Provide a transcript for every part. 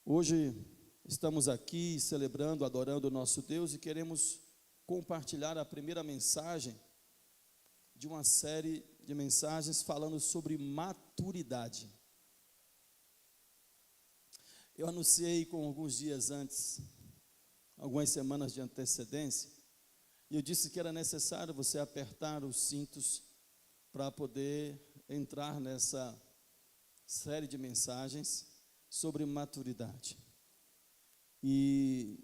Hoje estamos aqui celebrando, adorando o nosso Deus e queremos compartilhar a primeira mensagem de uma série de mensagens falando sobre maturidade. Eu anunciei com alguns dias antes, algumas semanas de antecedência, e eu disse que era necessário você apertar os cintos para poder entrar nessa série de mensagens sobre maturidade. E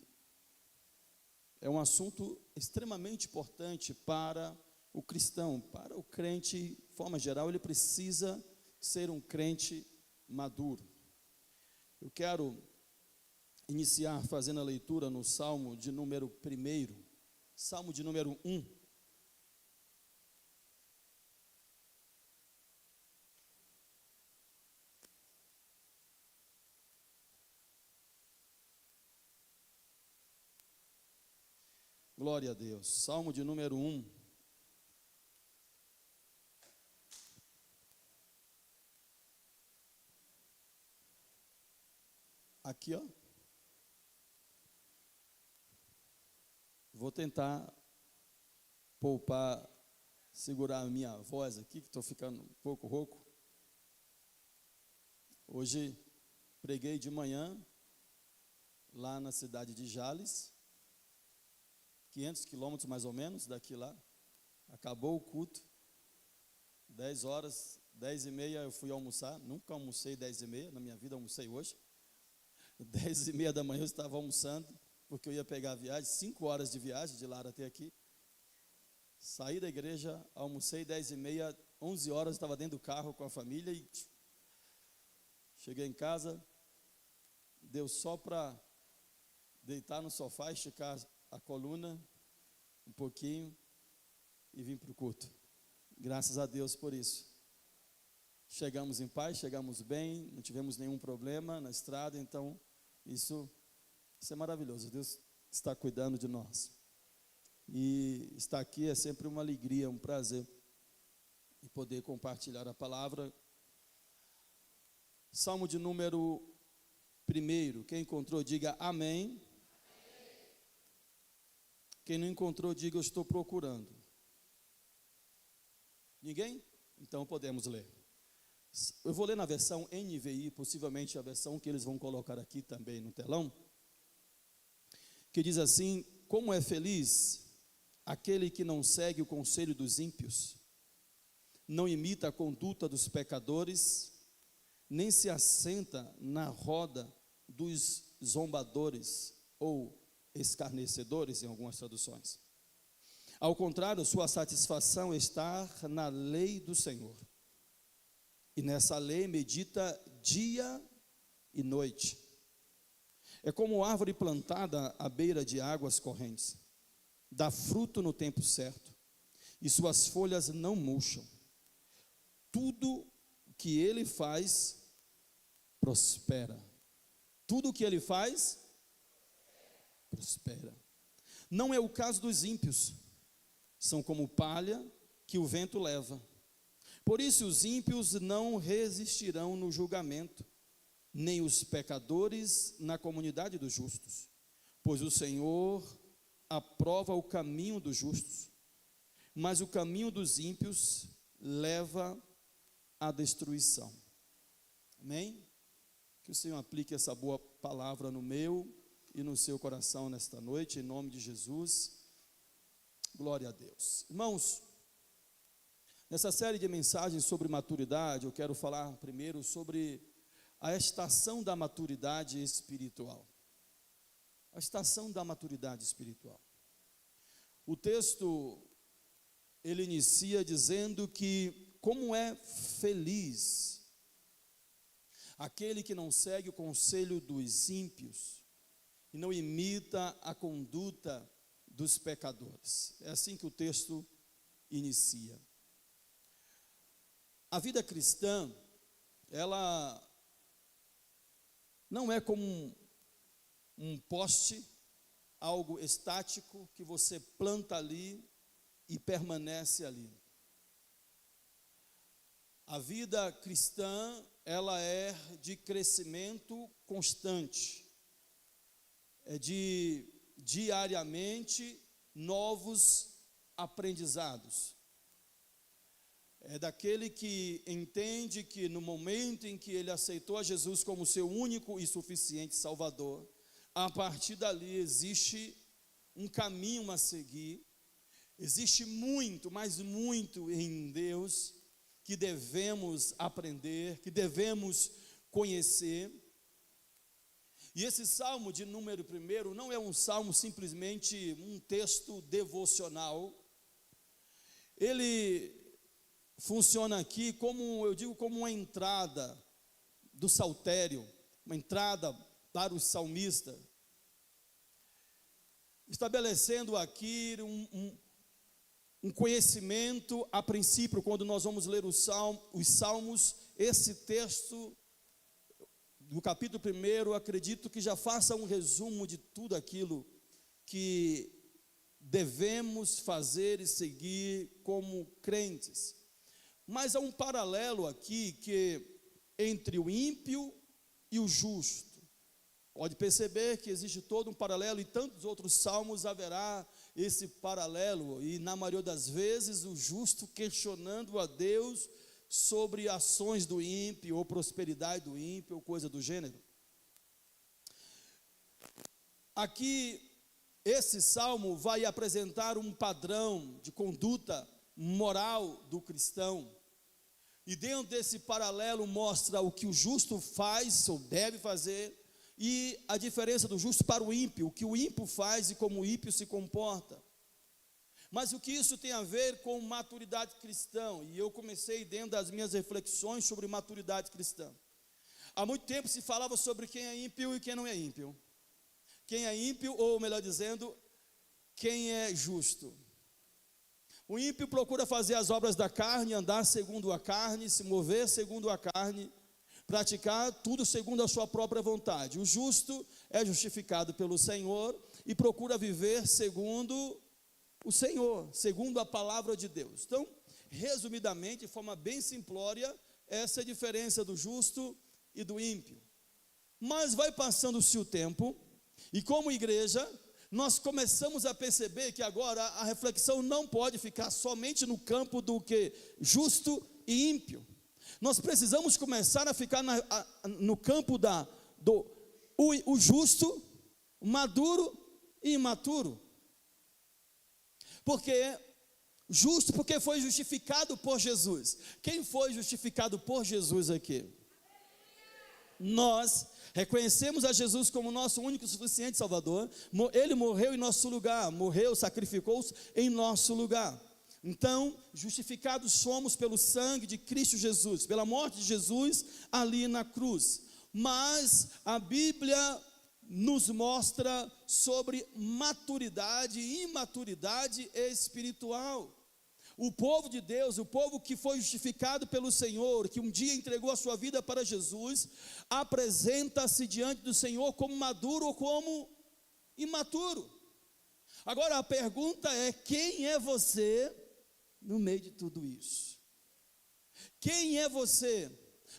é um assunto extremamente importante para o cristão, para o crente, de forma geral, ele precisa ser um crente maduro. Eu quero iniciar fazendo a leitura no Salmo de número 1, Salmo de número 1. Glória a Deus. Salmo de número 1. Aqui, ó. Vou tentar poupar, segurar a minha voz aqui, que estou ficando um pouco rouco. Hoje preguei de manhã, lá na cidade de Jales, 500 quilômetros mais ou menos daqui lá. Acabou o culto, 10 horas, 10h30 eu fui almoçar. Nunca almocei 10h30, na minha vida almocei hoje. 10h30 da manhã eu estava almoçando, porque eu ia pegar a viagem, 5 horas de viagem de lá até aqui. Saí da igreja, almocei 10h30, 11 horas, estava dentro do carro com a família e cheguei em casa, deu só para deitar no sofá, esticar a coluna um pouquinho e vim para o culto. Graças a Deus por isso. Chegamos em paz, chegamos bem, não tivemos nenhum problema na estrada, então isso é maravilhoso. Deus está cuidando de nós. E estar aqui é sempre uma alegria, um prazer e poder compartilhar a palavra. Salmo de número 1. Quem encontrou, diga amém. Quem não encontrou, diga eu estou procurando. Ninguém? Então podemos ler. Eu vou ler na versão NVI, possivelmente a versão que eles vão colocar aqui também no telão, que diz assim: como é feliz aquele que não segue o conselho dos ímpios, não imita a conduta dos pecadores, nem se assenta na roda dos zombadores ou escarnecedores, em algumas traduções. Ao contrário, sua satisfação está na lei do Senhor, e nessa lei medita dia e noite. É como árvore plantada à beira de águas correntes, dá fruto no tempo certo, e suas folhas não murcham. Tudo que ele faz prospera. Tudo que ele faz prospera. Não é o caso dos ímpios, são como palha que o vento leva. Por isso os ímpios não resistirão no julgamento, nem os pecadores na comunidade dos justos, pois o Senhor aprova o caminho dos justos, mas o caminho dos ímpios leva à destruição. Amém? Que o Senhor aplique essa boa palavra no meu e no seu coração nesta noite, em nome de Jesus. Glória a Deus. Irmãos, nessa série de mensagens sobre maturidade, eu quero falar primeiro sobre a estação da maturidade espiritual. A estação da maturidade espiritual. O texto, ele inicia dizendo que como é feliz aquele que não segue o conselho dos ímpios e não imita a conduta dos pecadores. É assim que o texto inicia. A vida cristã, ela não é como um poste, algo estático que você planta ali e permanece ali. A vida cristã ela é de crescimento constante, é de diariamente novos aprendizados. É daquele que entende que no momento em que ele aceitou a Jesus como seu único e suficiente Salvador, a partir dali existe um caminho a seguir, existe muito, mas muito em Deus que devemos aprender, que devemos conhecer. E esse salmo de número 1 não é um salmo simplesmente um texto devocional. Ele funciona aqui como, eu digo, como uma entrada do saltério, uma entrada para o salmista, estabelecendo aqui um conhecimento a princípio. Quando nós vamos ler os salmos, esse texto do capítulo 1, acredito que já faça um resumo de tudo aquilo que devemos fazer e seguir como crentes. Mas há um paralelo aqui entre o ímpio e o justo. Pode perceber que existe todo um paralelo, e tantos outros salmos haverá esse paralelo, e na maioria das vezes o justo questionando a Deus sobre ações do ímpio, ou prosperidade do ímpio, ou coisa do gênero. Aqui, esse salmo vai apresentar um padrão de conduta moral do cristão, e dentro desse paralelo mostra o que o justo faz ou deve fazer, e a diferença do justo para o ímpio, o que o ímpio faz e como o ímpio se comporta. Mas o que isso tem a ver com maturidade cristã? E eu comecei dentro das minhas reflexões sobre maturidade cristã. Há muito tempo se falava sobre quem é ímpio e quem não é ímpio. Quem é ímpio, ou melhor dizendo, quem é justo. O ímpio procura fazer as obras da carne, andar segundo a carne, se mover segundo a carne, praticar tudo segundo a sua própria vontade. O justo é justificado pelo Senhor e procura viver segundo o Senhor, segundo a palavra de Deus. Então, resumidamente, de forma bem simplória, essa é a diferença do justo e do ímpio. Mas vai passando-se o tempo, e como igreja, nós começamos a perceber que agora a reflexão não pode ficar somente no campo do que justo e ímpio. Nós precisamos começar a ficar no campo o justo, maduro e imaturo. Porque justo, porque foi justificado por Jesus. Quem foi justificado por Jesus aqui? Nós reconhecemos a Jesus como nosso único e suficiente Salvador. Ele morreu em nosso lugar, sacrificou-se em nosso lugar. Então, justificados somos pelo sangue de Cristo Jesus, pela morte de Jesus ali na cruz. Mas a Bíblia nos mostra sobre maturidade e imaturidade espiritual. O povo de Deus, o povo que foi justificado pelo Senhor, que um dia entregou a sua vida para Jesus, apresenta-se diante do Senhor como maduro ou como imaturo. Agora a pergunta é: quem é você no meio de tudo isso? Quem é você?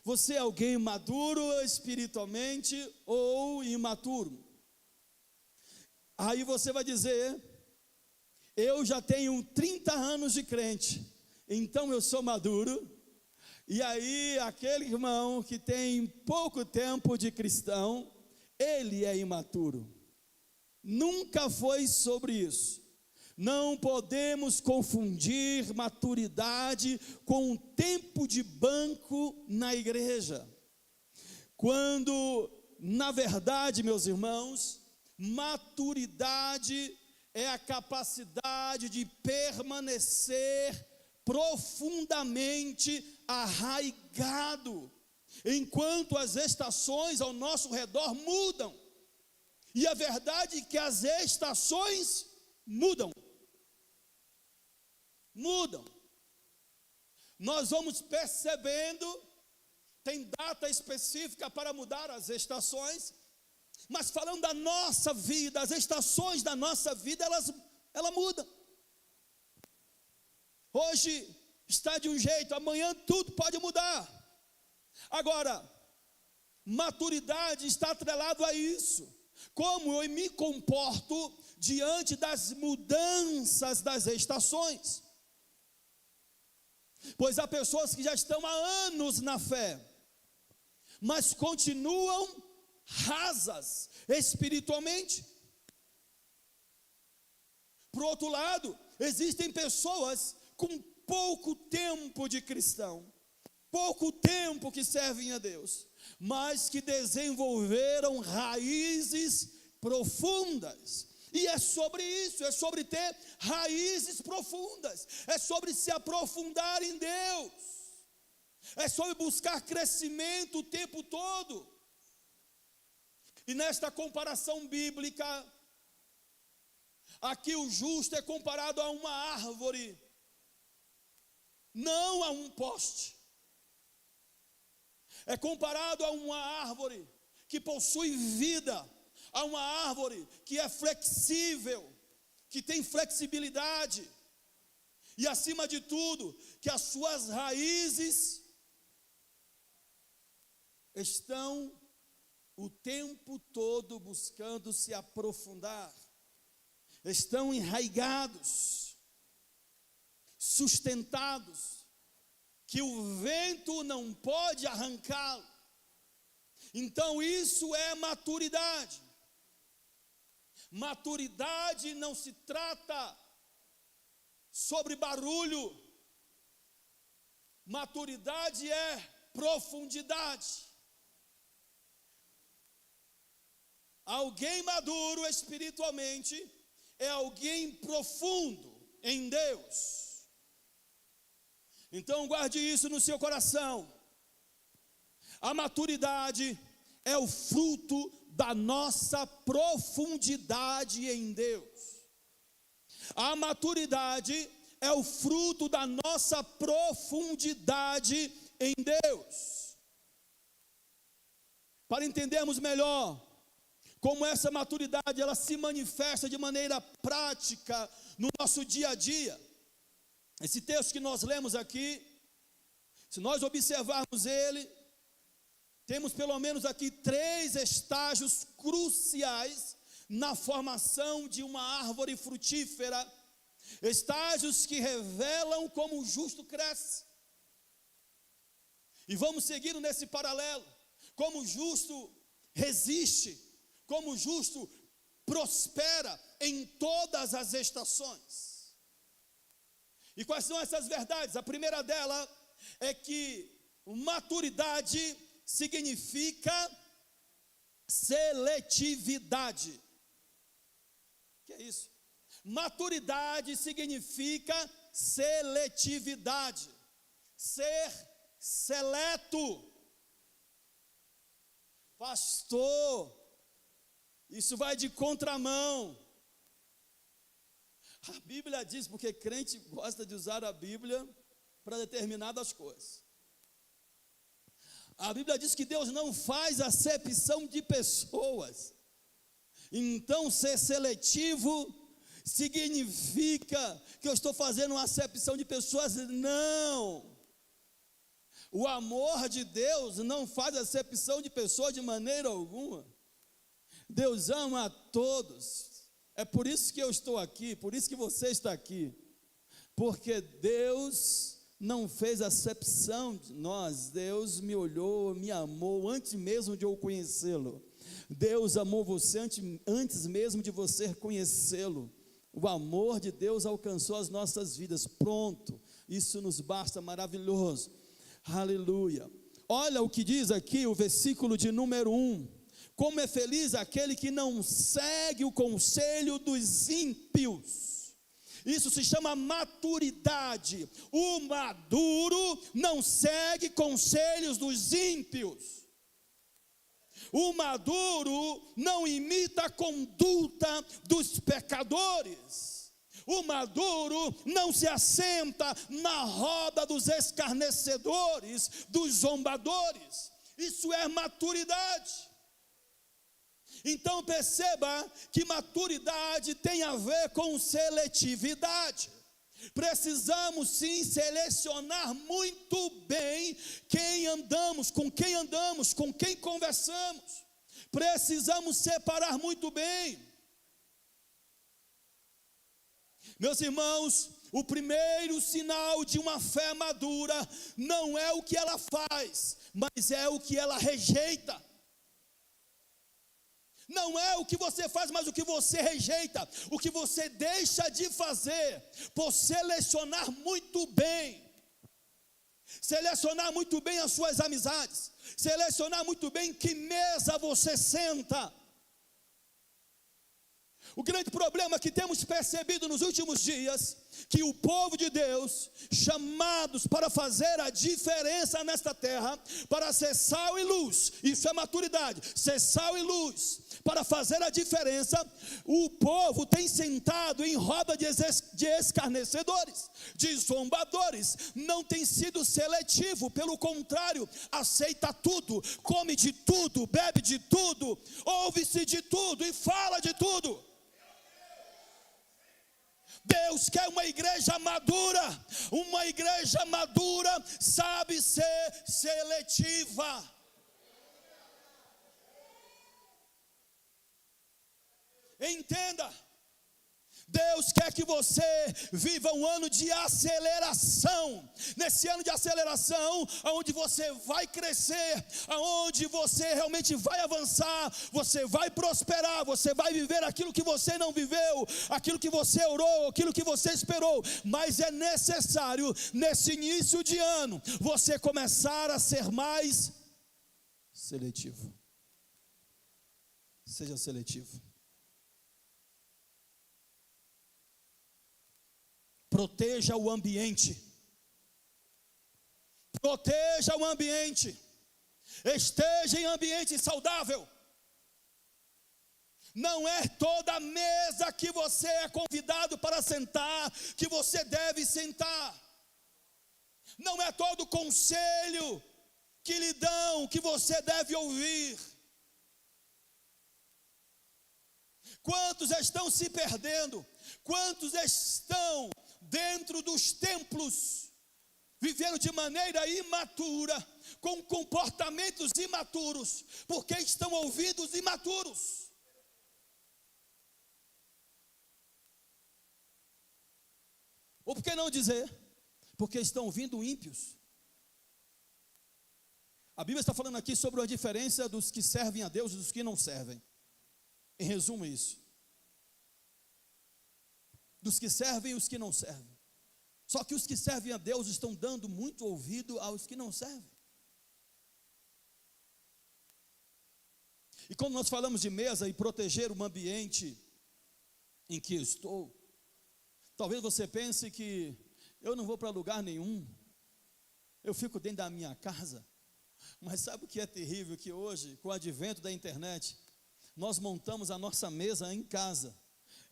Você é alguém maduro espiritualmente ou imaturo? Aí você vai dizer: eu já tenho 30 anos de crente, então eu sou maduro. E aí aquele irmão que tem pouco tempo de cristão, ele é imaturo. Nunca foi sobre isso. Não podemos confundir maturidade com um tempo de banco na igreja. Quando, na verdade, meus irmãos, maturidade é a capacidade de permanecer profundamente arraigado, enquanto as estações ao nosso redor mudam. E a verdade é que as estações mudam. Nós vamos percebendo, tem data específica para mudar as estações, mas falando da nossa vida, as estações da nossa vida, ela muda. Hoje está de um jeito, amanhã tudo pode mudar. Agora, maturidade está atrelado a isso. Como eu me comporto diante das mudanças das estações. Pois há pessoas que já estão há anos na fé, mas continuam rasas espiritualmente. Por outro lado, existem pessoas com pouco tempo de cristão, pouco tempo que servem a Deus, mas que desenvolveram raízes profundas. E é sobre isso, é sobre ter raízes profundas, é sobre se aprofundar em Deus, é sobre buscar crescimento o tempo todo. E nesta comparação bíblica, aqui o justo é comparado a uma árvore, não a um poste. É comparado a uma árvore que possui vida, a uma árvore que é flexível, que tem flexibilidade, e acima de tudo, que as suas raízes estão o tempo todo buscando se aprofundar, estão enraigados, sustentados, que o vento não pode arrancá-lo. Então isso é maturidade. Maturidade não se trata sobre barulho, maturidade é profundidade. Alguém maduro espiritualmente é alguém profundo em Deus. Então guarde isso no seu coração. A maturidade é o fruto da nossa profundidade em Deus. A maturidade é o fruto da nossa profundidade em Deus. Para entendermos melhor como essa maturidade ela se manifesta de maneira prática no nosso dia a dia, esse texto que nós lemos aqui, se nós observarmos ele, temos pelo menos aqui 3 estágios cruciais na formação de uma árvore frutífera, estágios que revelam como o justo cresce. E vamos seguindo nesse paralelo, como o justo resiste, como o justo prospera em todas as estações. E quais são essas verdades? A primeira dela é que maturidade significa seletividade. O que é isso? Maturidade significa seletividade, ser seleto. Pastor, isso vai de contramão. A Bíblia diz, porque crente gosta de usar a Bíblia para determinadas coisas. A Bíblia diz que Deus não faz acepção de pessoas. Então ser seletivo significa que eu estou fazendo uma acepção de pessoas? Não. O amor de Deus não faz acepção de pessoas de maneira alguma. Deus ama a todos. É por isso que eu estou aqui, por isso que você está aqui. Porque Deus não fez acepção de nós. Deus me olhou, me amou antes mesmo de eu conhecê-lo. Deus amou você antes mesmo de você conhecê-lo. O amor de Deus alcançou as nossas vidas. Pronto, isso nos basta, maravilhoso. Aleluia. Olha o que diz aqui o versículo de número 1. Como é feliz aquele que não segue o conselho dos ímpios. Isso se chama maturidade. O maduro não segue conselhos dos ímpios. O maduro não imita a conduta dos pecadores. O maduro não se assenta na roda dos escarnecedores, dos zombadores. Isso é maturidade. Então perceba que maturidade tem a ver com seletividade. Precisamos sim selecionar muito bem com quem conversamos. Precisamos separar muito bem. Meus irmãos, o primeiro sinal de uma fé madura não é o que ela faz, mas é o que ela rejeita. Não é o que você faz, mas o que você rejeita, o que você deixa de fazer, por selecionar muito bem as suas amizades, selecionar muito bem em que mesa você senta. O grande problema que temos percebido nos últimos dias, que o povo de Deus, chamados para fazer a diferença nesta terra, para ser sal e luz, isso é maturidade, ser sal e luz, para fazer a diferença, o povo tem sentado em roda de escarnecedores, de zombadores, não tem sido seletivo, pelo contrário, aceita tudo, come de tudo, bebe de tudo, ouve-se de tudo e fala de tudo. Deus quer uma igreja madura sabe ser seletiva. Entenda, Deus quer que você viva um ano de aceleração. Nesse ano de aceleração, onde você vai crescer, onde você realmente vai avançar, você vai prosperar, você vai viver aquilo que você não viveu, aquilo que você orou, aquilo que você esperou. Mas é necessário, nesse início de ano, você começar a ser mais seletivo. Seja seletivo. Proteja o ambiente. Proteja o ambiente. Esteja em ambiente saudável. Não é toda mesa que você é convidado para sentar que você deve sentar. Não é todo conselho que lhe dão que você deve ouvir. Quantos estão se perdendo? Quantos estão dentro dos templos, vivendo de maneira imatura, com comportamentos imaturos, porque estão ouvindo os imaturos? Ou por que não dizer, porque estão ouvindo ímpios? A Bíblia está falando aqui sobre a diferença dos que servem a Deus e dos que não servem. Em resumo, isso. Dos que servem e os que não servem. Só que os que servem a Deus estão dando muito ouvido aos que não servem. E quando nós falamos de mesa e proteger um ambiente em que eu estou, talvez você pense que eu não vou para lugar nenhum, eu fico dentro da minha casa. Mas sabe o que é terrível? Que hoje, com o advento da internet, nós montamos a nossa mesa em casa.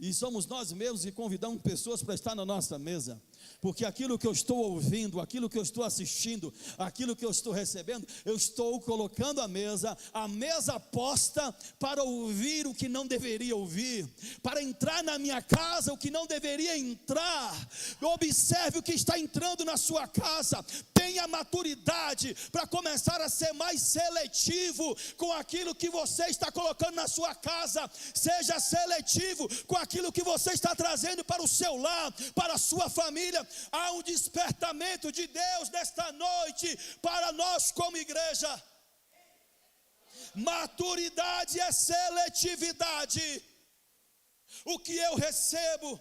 E somos nós mesmos que convidamos pessoas para estar na nossa mesa. Porque aquilo que eu estou ouvindo, aquilo que eu estou assistindo, aquilo que eu estou recebendo, eu estou colocando a mesa posta para ouvir o que não deveria ouvir, para entrar na minha casa o que não deveria entrar. Observe o que está entrando na sua casa. Tenha maturidade para começar a ser mais seletivo com aquilo que você está colocando na sua casa. Seja seletivo com aquilo que você está trazendo para o seu lar, para a sua família. Há um despertamento de Deus nesta noite para nós como igreja. Maturidade é seletividade. O que eu recebo,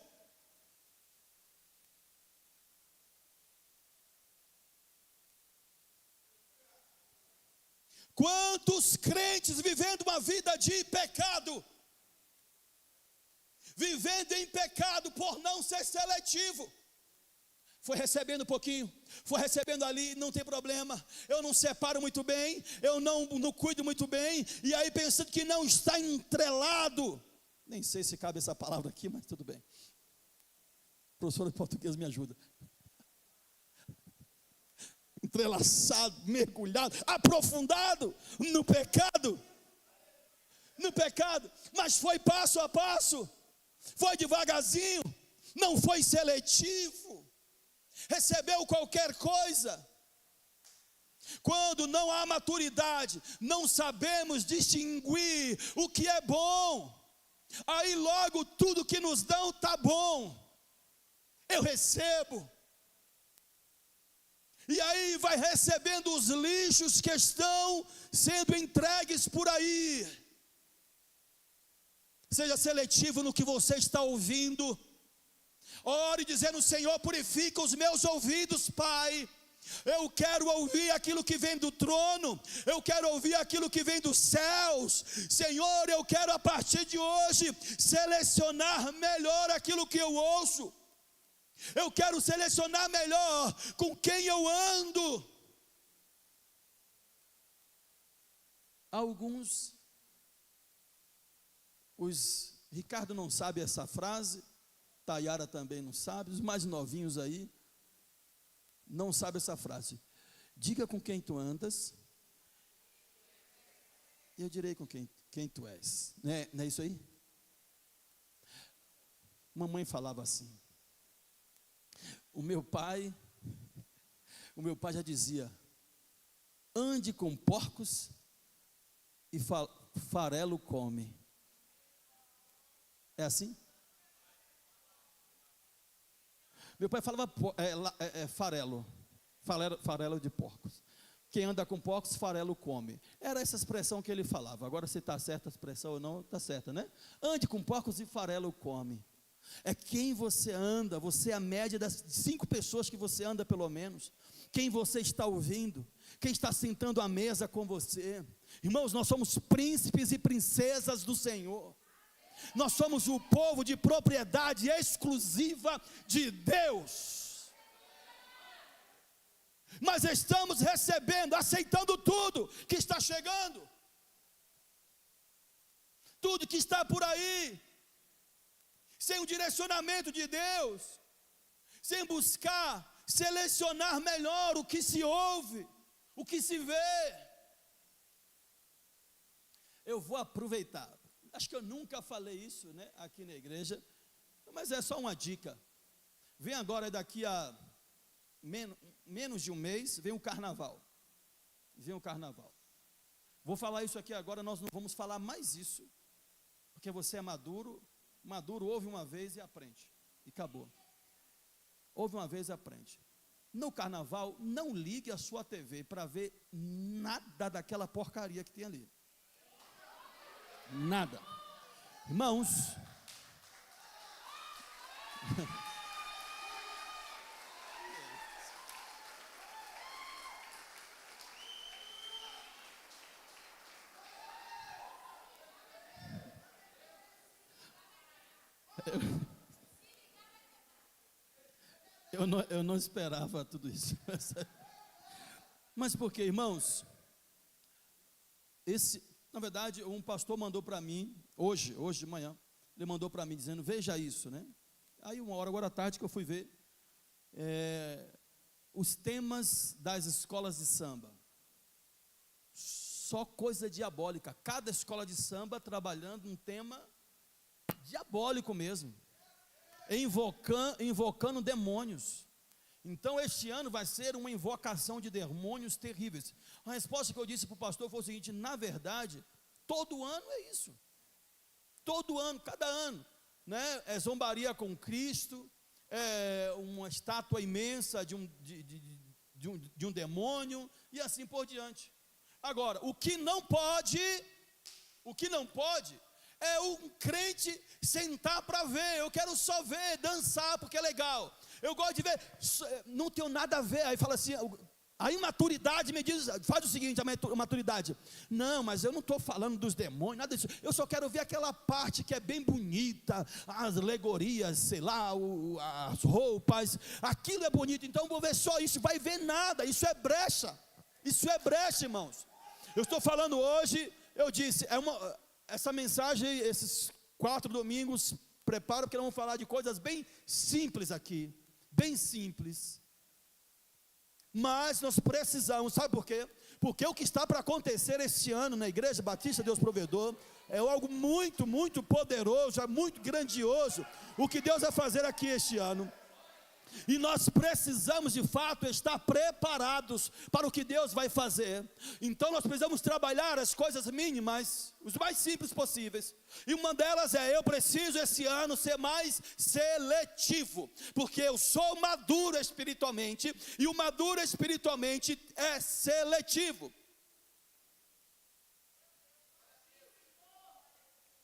quantos crentes vivendo uma vida de pecado, vivendo em pecado por não ser seletivo. Foi recebendo um pouquinho, foi recebendo ali, não tem problema, eu não separo muito bem, eu não cuido muito bem, e aí pensando que não está entrelado, nem sei se cabe essa palavra aqui, mas tudo bem. Professor de português me ajuda. Entrelaçado, mergulhado, aprofundado no pecado, mas foi passo a passo, foi devagarzinho, não foi seletivo. recebeu qualquer coisa. Quando não há maturidade, não sabemos distinguir o que é bom. Aí logo tudo que nos dão está bom. Eu recebo. E aí vai recebendo os lixos que estão sendo entregues por aí. Seja seletivo no que você está ouvindo. Ore dizendo: Senhor, purifica os meus ouvidos, Pai. Eu quero ouvir aquilo que vem do trono. Eu quero ouvir aquilo que vem dos céus. Senhor, eu quero a partir de hoje selecionar melhor aquilo que eu ouço. Eu quero selecionar melhor com quem eu ando. Alguns, Ricardo não sabe essa frase, Tayara também não sabe, os mais novinhos aí não sabem essa frase. Diga com quem tu andas, e eu direi com quem tu és. Não é isso aí? Mamãe falava assim. O meu pai já dizia: ande com porcos e farelo come. É assim? Meu pai falava farelo de porcos. Quem anda com porcos, farelo come. Era essa expressão que ele falava. Agora, se está certa a expressão ou não, está certa, né? Ande com porcos e farelo come. É quem você anda. Você é a média das 5 pessoas que você anda, pelo menos. Quem você está ouvindo, quem está sentando à mesa com você. Irmãos, nós somos príncipes e princesas do Senhor. Nós somos o povo de propriedade exclusiva de Deus. Mas estamos recebendo, aceitando tudo que está chegando, tudo que está por aí, sem o direcionamento de Deus, sem buscar selecionar melhor o que se ouve, o que se vê. Eu vou aproveitar. Acho que eu nunca falei isso, né, aqui na igreja, mas é só uma dica. Vem agora, daqui a menos de um mês, vem o carnaval. Vou falar isso aqui agora, nós não vamos falar mais isso, porque você é maduro, ouve uma vez e aprende, e acabou. Ouve uma vez e aprende. No carnaval, não ligue a sua TV para ver nada daquela porcaria que tem ali. Nada. Irmãos, eu não esperava tudo isso. Mas por quê, irmãos? Na verdade, um pastor mandou para mim, hoje de manhã, ele mandou para mim dizendo: veja isso, né? Aí uma hora, agora à tarde, que eu fui ver os temas das escolas de samba. Só coisa diabólica, cada escola de samba trabalhando um tema diabólico mesmo, invocando demônios. Então este ano vai ser uma invocação de demônios terríveis. A resposta que eu disse para o pastor foi o seguinte: na verdade, todo ano é isso. Todo ano, cada ano, né? É zombaria com Cristo, é uma estátua imensa de um demônio, e assim por diante. Agora, o que não pode é um crente sentar para ver. Eu quero só ver, dançar, porque é legal. Eu gosto de ver, não tenho nada a ver. Aí fala assim, a imaturidade me diz, faz o seguinte, a maturidade: não, mas eu não estou falando dos demônios, nada disso. Eu só quero ver aquela parte que é bem bonita, as alegorias, sei lá, as roupas, aquilo é bonito, então vou ver só isso. Vai ver nada, isso é brecha, irmãos. Eu estou falando hoje, eu disse, essa mensagem, esses 4 domingos, preparo, porque nós vamos falar de coisas bem simples aqui, bem simples, mas nós precisamos, sabe por quê? Porque o que está para acontecer este ano na Igreja Batista Deus Provedor é algo muito, muito poderoso, é muito grandioso, o que Deus vai fazer aqui este ano. E nós precisamos de fato estar preparados para o que Deus vai fazer. Então nós precisamos trabalhar as coisas mínimas, os mais simples possíveis. E uma delas é: eu preciso esse ano ser mais seletivo, porque eu sou maduro espiritualmente, e o maduro espiritualmente é seletivo.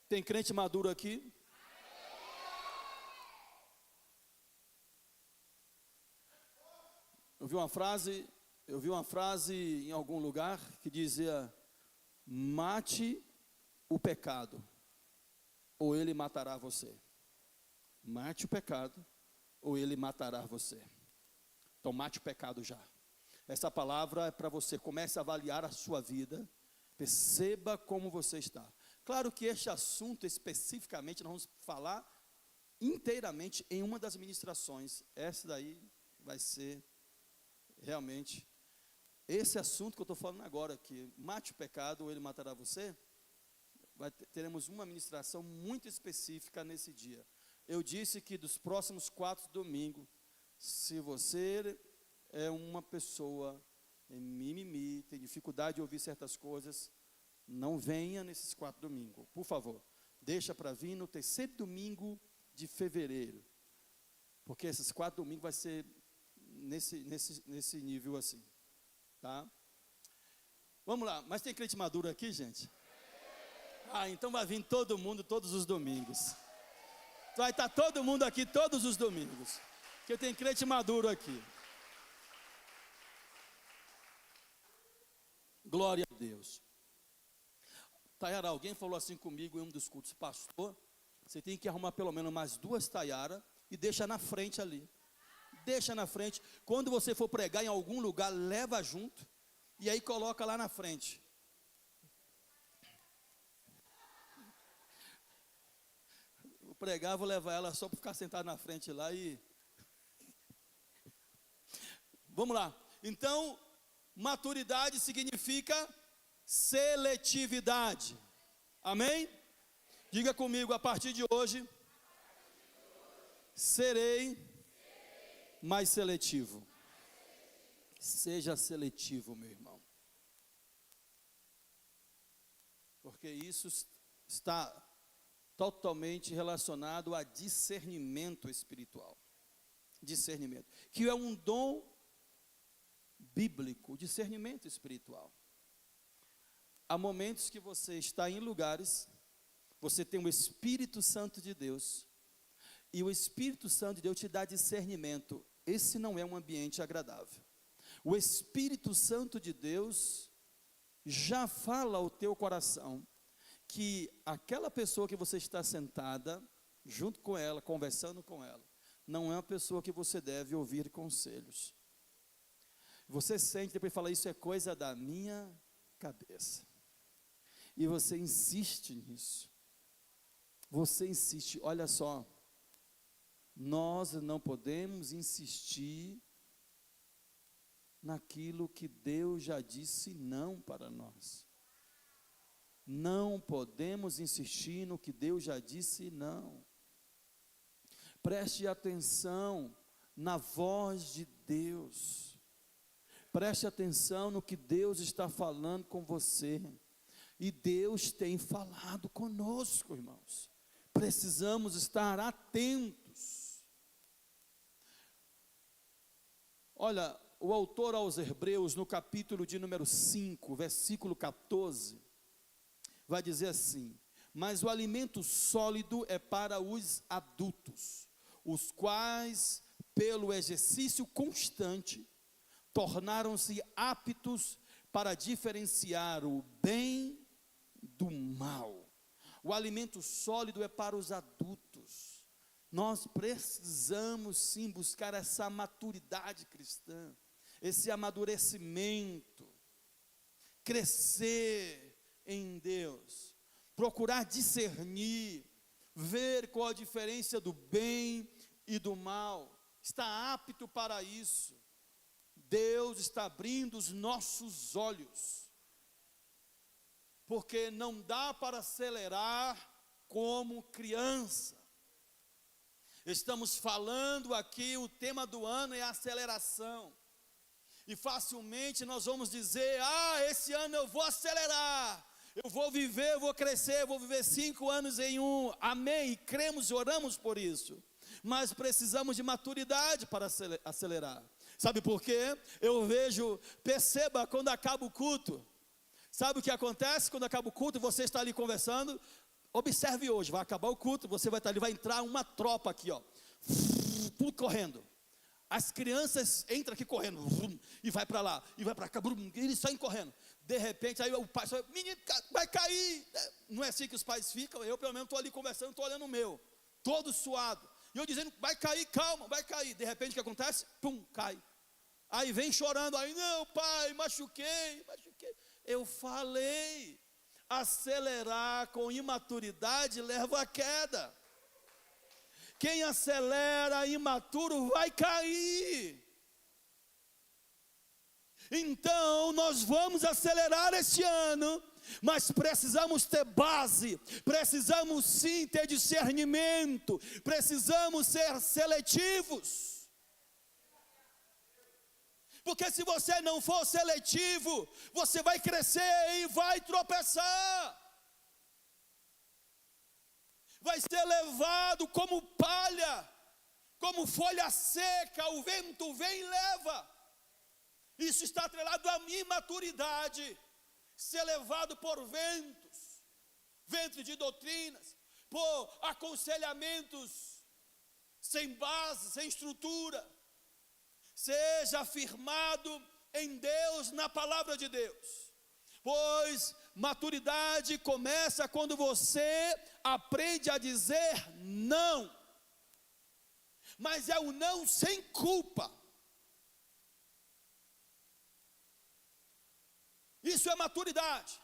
Tem crente maduro aqui? Eu vi uma frase em algum lugar que dizia: mate o pecado, ou ele matará você. Mate o pecado, ou ele matará você. Então mate o pecado já. Essa palavra é para você. Comece a avaliar a sua vida, perceba como você está. Claro que este assunto especificamente nós vamos falar inteiramente em uma das ministrações. Essa daí vai ser realmente esse assunto que eu estou falando agora, que mate o pecado ou ele matará você. Teremos uma ministração muito específica nesse dia. Eu disse que dos próximos 4 domingos, se você é uma pessoa em mimimi, tem dificuldade de ouvir certas coisas, não venha nesses 4 domingos, por favor. Deixa para vir no 3º domingo de fevereiro, porque esses 4 domingos vai ser nesse nível assim, tá? Vamos lá, mas tem crente maduro aqui, gente? Então vai vir todo mundo, todos os domingos. Vai estar todo mundo aqui todos os domingos, porque tem crente maduro aqui. Glória a Deus. Tayara, alguém falou assim comigo em um dos cultos: pastor, você tem que arrumar pelo menos mais 2 Tayara e deixa na frente ali. Deixa na frente. Quando você for pregar em algum lugar, leva junto e aí coloca lá na frente. Vou pregar, vou levar ela só para ficar sentada na frente lá e... Vamos lá. Então, maturidade significa seletividade. Amém? Diga comigo: a partir de hoje, serei mais seletivo. Seja seletivo, meu irmão, porque isso está totalmente relacionado a discernimento espiritual. Discernimento, que é um dom bíblico, discernimento espiritual. Há momentos que você está em lugares, você tem o Espírito Santo de Deus, e o Espírito Santo de Deus te dá discernimento. Esse não é um ambiente agradável. O Espírito Santo de Deus já fala ao teu coração que aquela pessoa que você está sentada junto com ela, conversando com ela, não é uma pessoa que você deve ouvir conselhos. Você sente, depois fala: isso é coisa da minha cabeça. E você insiste nisso. Você insiste. Olha só, nós não podemos insistir naquilo que Deus já disse não para nós. Não podemos insistir no que Deus já disse não. Preste atenção na voz de Deus. Preste atenção no que Deus está falando com você. E Deus tem falado conosco, irmãos. Precisamos estar atentos. Olha, o autor aos Hebreus, no capítulo de número 5, versículo 14, vai dizer assim: mas o alimento sólido é para os adultos, os quais, pelo exercício constante, tornaram-se aptos para diferenciar o bem do mal. O alimento sólido é para os adultos. Nós precisamos sim buscar essa maturidade cristã, esse amadurecimento, crescer em Deus, procurar discernir, ver qual a diferença do bem e do mal. Está apto para isso. Deus está abrindo os nossos olhos, porque não dá para acelerar como criança. Estamos falando aqui, o tema do ano é aceleração. E facilmente nós vamos dizer: esse ano eu vou acelerar, eu vou viver, eu vou crescer, eu vou viver 5 anos em um. Amém, e cremos e oramos por isso. Mas precisamos de maturidade para acelerar. Sabe por quê? Perceba quando acaba o culto. Sabe o que acontece quando acaba o culto e você está ali conversando? Observe hoje, vai acabar o culto, você vai estar ali, vai entrar uma tropa aqui, ó, tudo correndo. As crianças entram aqui correndo, e vai para lá, e vai para cá, e eles saem correndo. De repente, aí o pai fala: menino, vai cair. Não é assim que os pais ficam. Eu pelo menos estou ali conversando, estou olhando o meu, todo suado. E eu dizendo: vai cair, calma, vai cair. De repente o que acontece? Pum, cai. Aí vem chorando, aí: não pai, machuquei. Eu falei, acelerar com imaturidade leva à queda. Quem acelera imaturo vai cair. Então nós vamos acelerar este ano, mas precisamos ter base, precisamos sim ter discernimento, precisamos ser seletivos. Porque se você não for seletivo, você vai crescer e vai tropeçar. Vai ser levado como palha, como folha seca, o vento vem e leva. Isso está atrelado à imaturidade, ser levado por ventos de doutrinas, por aconselhamentos sem base, sem estrutura. Seja firmado em Deus, na palavra de Deus, pois maturidade começa quando você aprende a dizer não, mas é o não sem culpa. Isso é maturidade,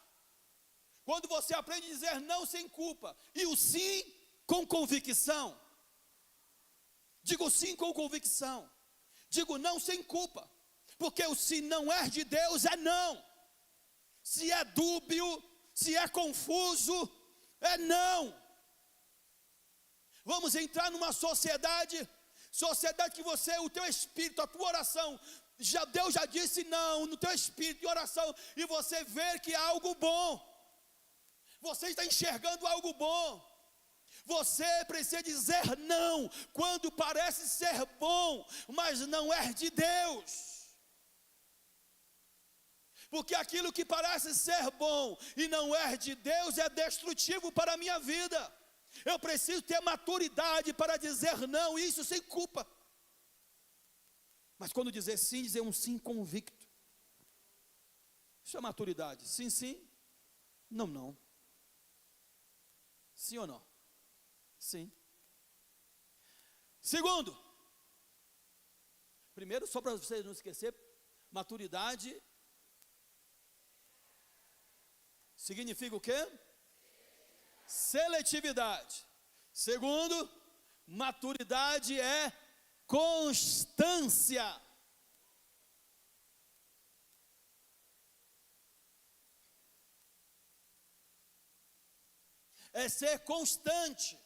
quando você aprende a dizer não sem culpa, e o sim com convicção. Digo sim com convicção, digo não sem culpa, porque o se não é de Deus é não. Se é dúbio, se é confuso, é não. Vamos entrar numa sociedade que você, o teu espírito, a tua oração, Deus já disse não no teu espírito de oração, e você vê que é algo bom, você está enxergando algo bom. Você precisa dizer não quando parece ser bom, mas não é de Deus. Porque aquilo que parece ser bom e não é de Deus é destrutivo para a minha vida. Eu preciso ter maturidade para dizer não, isso sem culpa. Mas quando dizer um sim convicto. Isso é maturidade. Sim, sim. Não, não. Sim ou não? Sim. Segundo, primeiro, só para vocês não esquecer, maturidade significa o quê? Seletividade. Segundo, maturidade é constância. É ser constante.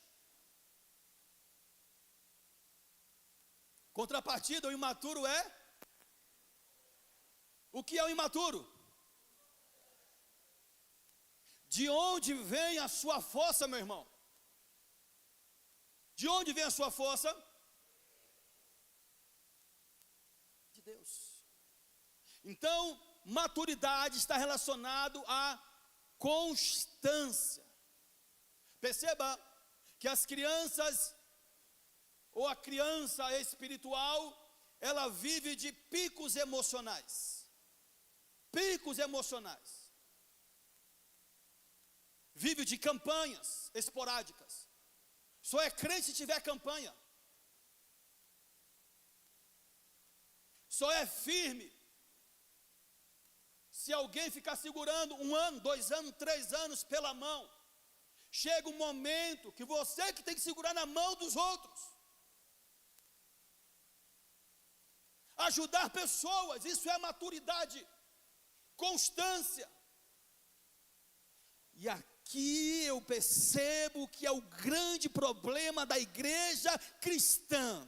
Contrapartida, o imaturo é? O que é o imaturo? De onde vem a sua força, meu irmão? De onde vem a sua força? De Deus. Então, maturidade está relacionado à constância. Perceba que as crianças, ou a criança espiritual, ela vive de picos emocionais. Picos emocionais. Vive de campanhas esporádicas. Só é crente se tiver campanha. Só é firme se alguém ficar segurando 1 ano, 2 anos, 3 anos pela mão. Chega um momento que você que tem que segurar na mão dos outros. Ajudar pessoas, isso é maturidade. Constância. E a que eu percebo que é o grande problema da igreja cristã: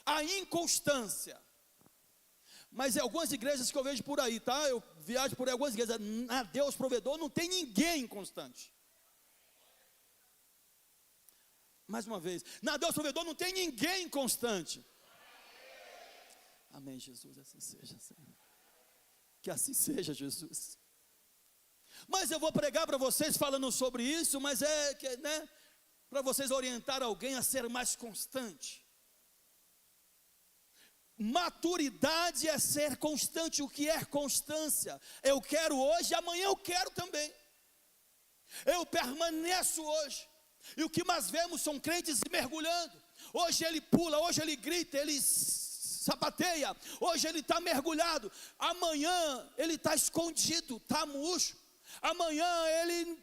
a inconstância. Mas em algumas igrejas que eu vejo por aí, tá? Eu viajo por aí, algumas igrejas, na Deus provedor não tem ninguém inconstante. Mais uma vez, na Deus provedor não tem ninguém inconstante. Amém, Jesus, assim seja, Senhor. Que assim seja, Jesus. Mas eu vou pregar para vocês falando sobre isso, mas para vocês orientar alguém a ser mais constante. Maturidade é ser constante. O que é constância? Eu quero hoje, amanhã eu quero também. Eu permaneço hoje. E o que mais vemos são crentes mergulhando. Hoje ele pula, hoje ele grita, ele sapateia. Hoje ele está mergulhado. Amanhã ele está escondido, está murcho. Amanhã ele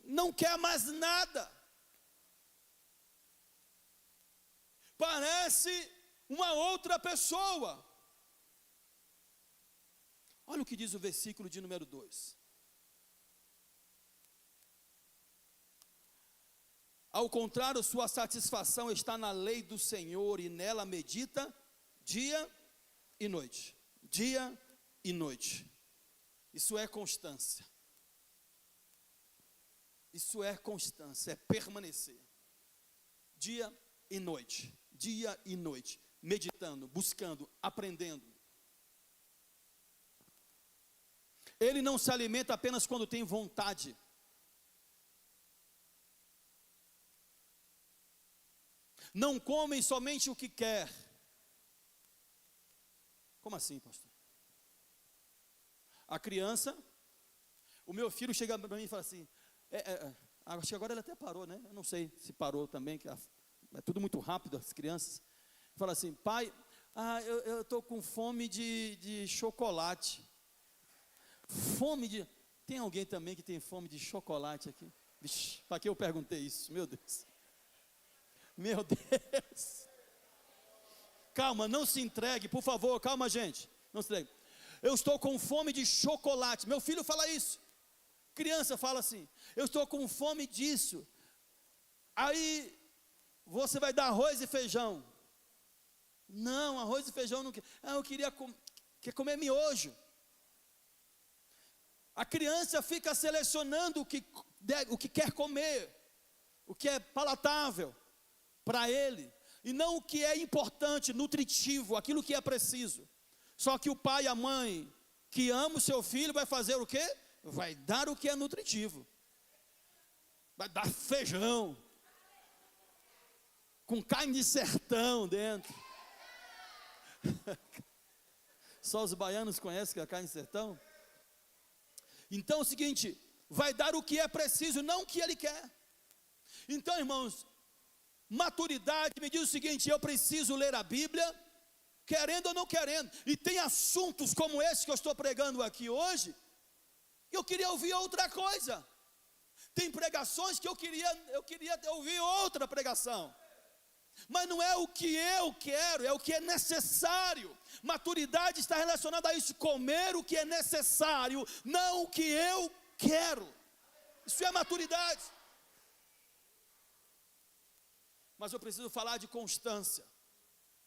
não quer mais nada. Parece uma outra pessoa. Olha o que diz o versículo de número 2. Ao contrário, sua satisfação está na lei do Senhor, e nela medita dia e noite. Dia e noite. Isso é constância. Isso é constância, é permanecer. Dia e noite. Dia e noite. Meditando, buscando, aprendendo. Ele não se alimenta apenas quando tem vontade. Não comem somente o que quer. Como assim, pastor? A criança, o meu filho chega para mim e fala assim, acho que agora ele até parou, né? Eu não sei se parou também, que é tudo muito rápido, as crianças. Fala assim, pai, eu estou com fome de chocolate. Fome de... Tem alguém também que tem fome de chocolate aqui? Vixe, para que eu perguntei isso? Meu Deus. Meu Deus. Calma, não se entregue, por favor, calma, gente. Não se entregue. Eu estou com fome de chocolate. Meu filho fala isso. Criança fala assim, eu estou com fome disso. Aí você vai dar arroz e feijão. Não, arroz e feijão não quero. Eu queria comer miojo. A criança fica selecionando o que quer comer, o que é palatável para ele, e não o que é importante, nutritivo, aquilo que é preciso. Só que o pai e a mãe que ama o seu filho vai fazer o quê? Vai dar o que é nutritivo. Vai dar feijão com carne de sertão dentro. Só os baianos conhecem a carne de sertão. Então é o seguinte, vai dar o que é preciso, não o que ele quer. Então, irmãos, maturidade me diz o seguinte, eu preciso ler a Bíblia, querendo ou não querendo. E tem assuntos como esse que eu estou pregando aqui hoje, eu queria ouvir outra coisa. Tem pregações que eu queria ouvir outra pregação. Mas não é o que eu quero, é o que é necessário. Maturidade está relacionada a isso, comer o que é necessário, não o que eu quero. Isso é maturidade. Mas eu preciso falar de constância.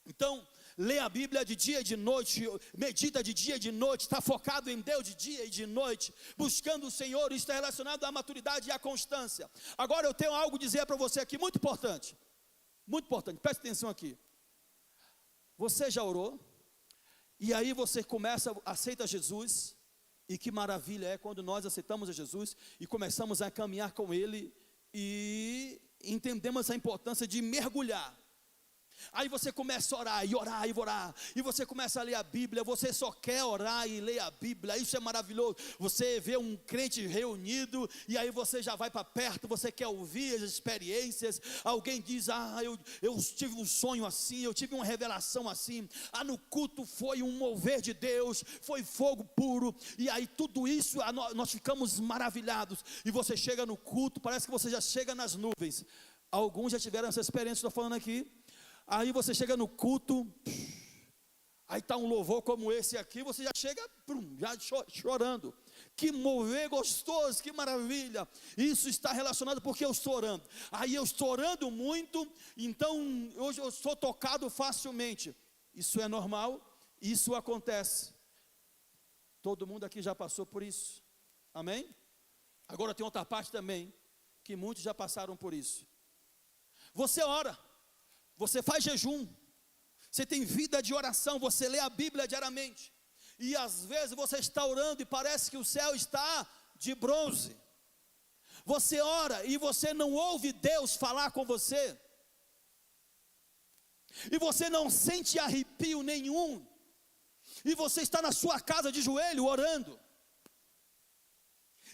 Então, lê a Bíblia de dia e de noite, medita de dia e de noite, está focado em Deus de dia e de noite, buscando o Senhor. Isso está relacionado à maturidade e à constância. Agora eu tenho algo a dizer para você aqui, muito importante. Muito importante, preste atenção aqui. Você já orou? E aí você aceita Jesus. E que maravilha é quando nós aceitamos a Jesus e começamos a caminhar com Ele e entendemos a importância de mergulhar. Aí você começa a orar, e você começa a ler a Bíblia, você só quer orar e ler a Bíblia, isso é maravilhoso. Você vê um crente reunido, e aí você já vai para perto, você quer ouvir as experiências. Alguém diz, eu tive um sonho assim, eu tive uma revelação assim, no culto foi um mover de Deus, foi fogo puro, e aí tudo isso, nós ficamos maravilhados, e você chega no culto, parece que você já chega nas nuvens. Alguns já tiveram essa experiência, estou falando aqui. Aí você chega no culto, aí está um louvor como esse aqui, você já chega já chorando. Que mover gostoso, que maravilha. Isso está relacionado porque eu estou orando. Aí eu estou orando muito, então hoje eu sou tocado facilmente. Isso é normal, isso acontece. Todo mundo aqui já passou por isso. Amém? Agora tem outra parte também, que muitos já passaram por isso. Você ora, você faz jejum, você tem vida de oração, você lê a Bíblia diariamente. E às vezes você está orando e parece que o céu está de bronze. Você ora e você não ouve Deus falar com você. E você não sente arrepio nenhum. E você está na sua casa de joelho orando.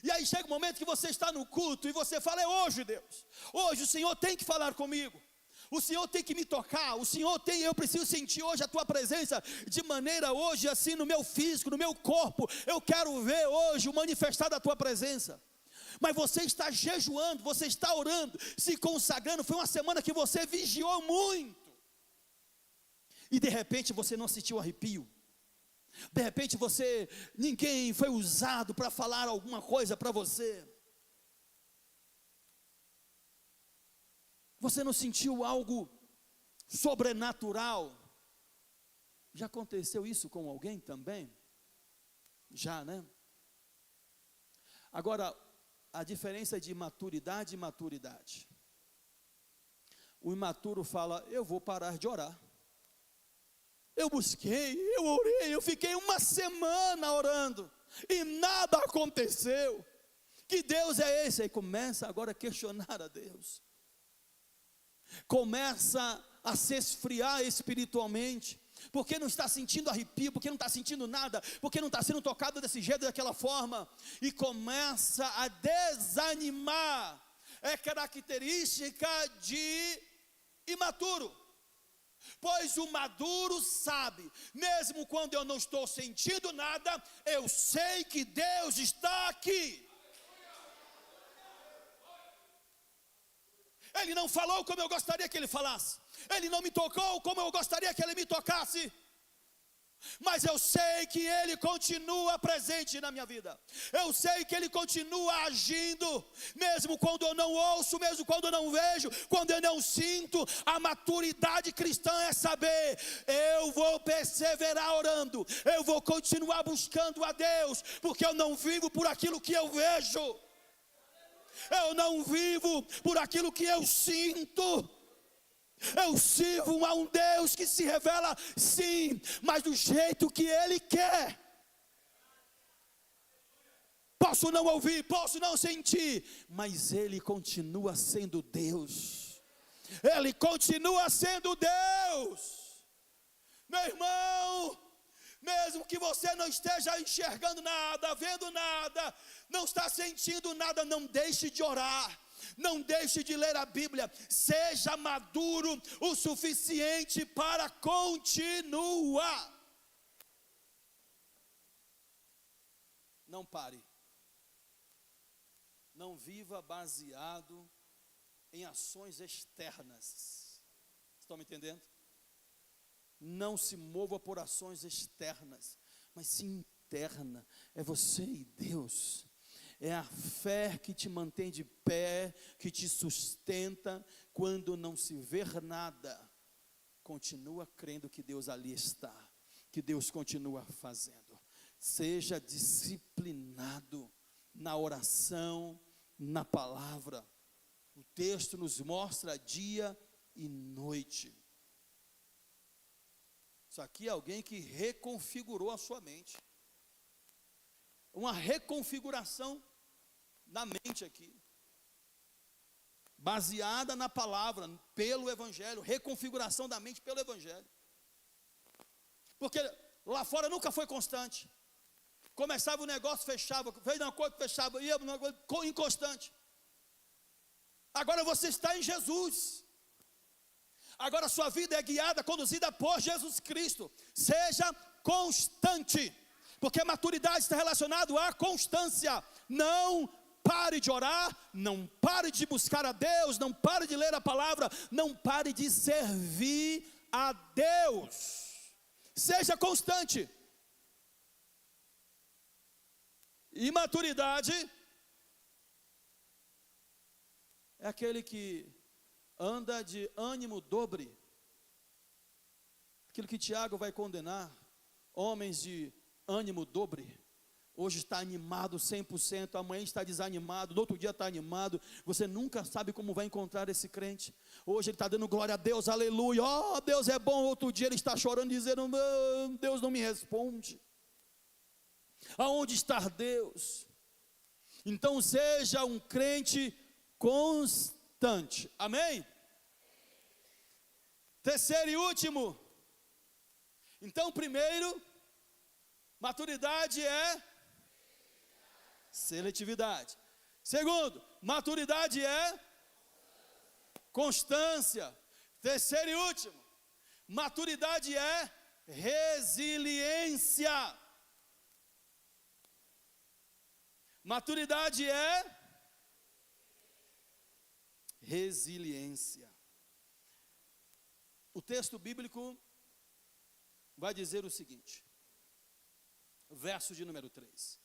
E aí chega um momento que você está no culto e você fala: é hoje, Deus. Hoje o Senhor tem que falar comigo. O Senhor tem que me tocar, eu preciso sentir hoje a tua presença, de maneira hoje assim no meu físico, no meu corpo, eu quero ver hoje o manifestar da tua presença. Mas você está jejuando, você está orando, se consagrando, foi uma semana que você vigiou muito, e de repente você não sentiu arrepio, de repente ninguém foi usado para falar alguma coisa para você. Você não sentiu algo sobrenatural? Já aconteceu isso com alguém também? Já, né? Agora, a diferença de maturidade e maturidade. O imaturo fala: eu vou parar de orar. Eu busquei, eu orei, eu fiquei uma semana orando e nada aconteceu. Que Deus é esse? Aí começa agora a questionar a Deus. Começa a se esfriar espiritualmente, porque não está sentindo arrepio, porque não está sentindo nada, porque não está sendo tocado desse jeito, daquela forma, e começa a desanimar. É característica de imaturo, pois o maduro sabe, mesmo quando eu não estou sentindo nada, eu sei que Deus está aqui. Ele não falou como eu gostaria que ele falasse, ele não me tocou como eu gostaria que ele me tocasse, mas eu sei que ele continua presente na minha vida, eu sei que ele continua agindo, mesmo quando eu não ouço, mesmo quando eu não vejo, quando eu não sinto. A maturidade cristã é saber: eu vou perseverar orando, eu vou continuar buscando a Deus, porque eu não vivo por aquilo que eu vejo, eu não vivo por aquilo que eu sinto. Eu sirvo a um Deus que se revela, sim, mas do jeito que Ele quer. Posso não ouvir, posso não sentir, mas Ele continua sendo Deus. Ele continua sendo Deus. Meu irmão, mesmo que você não esteja enxergando nada, vendo nada, não está sentindo nada, não deixe de orar, não deixe de ler a Bíblia. Seja maduro o suficiente para continuar. Não pare. Não viva baseado em ações externas. Estão me entendendo? Não se mova por ações externas, mas sim interna. É você e Deus. É a fé que te mantém de pé, que te sustenta quando não se ver nada. Continua crendo que Deus ali está, que Deus continua fazendo. Seja disciplinado na oração, na palavra. O texto nos mostra dia e noite. Isso aqui é alguém que reconfigurou a sua mente. Uma reconfiguração na mente aqui, baseada na palavra, pelo Evangelho. Reconfiguração da mente pelo Evangelho. Porque lá fora nunca foi constante. Começava o negócio, fechava, fez uma coisa, fechava, ia uma coisa inconstante. Agora você está em Jesus. Agora sua vida é guiada, conduzida por Jesus Cristo. Seja constante, porque maturidade está relacionado à constância. Não pare de orar, não pare de buscar a Deus, não pare de ler a palavra, não pare de servir a Deus. Seja constante. Imaturidade é aquele que anda de ânimo dobre. Aquilo que Tiago vai condenar. Homens de ânimo dobre. Hoje está animado 100%, amanhã está desanimado, no outro dia está animado. Você nunca sabe como vai encontrar esse crente. Hoje ele está dando glória a Deus, aleluia. Oh, Deus é bom. Outro dia ele está chorando, dizendo: Deus não me responde. Aonde está Deus? Então seja um crente constante. Amém? Terceiro e último. Então, primeiro, maturidade é seletividade. Segundo, maturidade é constância. Terceiro e último, maturidade é resiliência. Maturidade é resiliência. O texto bíblico vai dizer o seguinte, verso de número 3.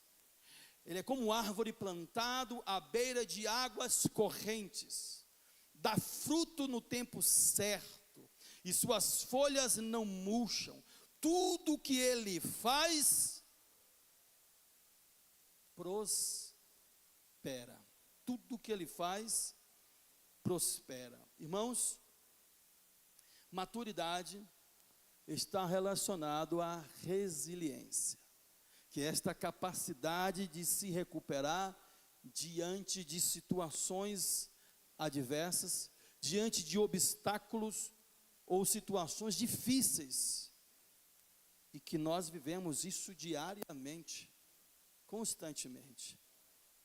Ele é como árvore plantado à beira de águas correntes, dá fruto no tempo certo, e suas folhas não murcham. Tudo que ele faz prospera. Tudo que ele faz prospera. Irmãos, maturidade está relacionado à resiliência, que é esta capacidade de se recuperar diante de situações adversas, diante de obstáculos ou situações difíceis, e que nós vivemos isso diariamente, constantemente.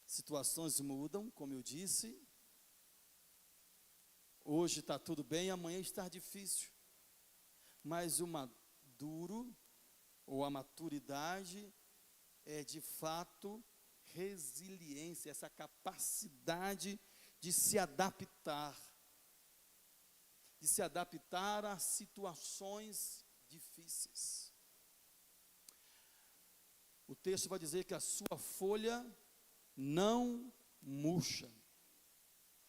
Situações mudam, como eu disse, hoje está tudo bem, amanhã está difícil, mas o maduro, ou a maturidade, é de fato resiliência, essa capacidade de se adaptar a situações difíceis. O texto vai dizer que a sua folha não murcha.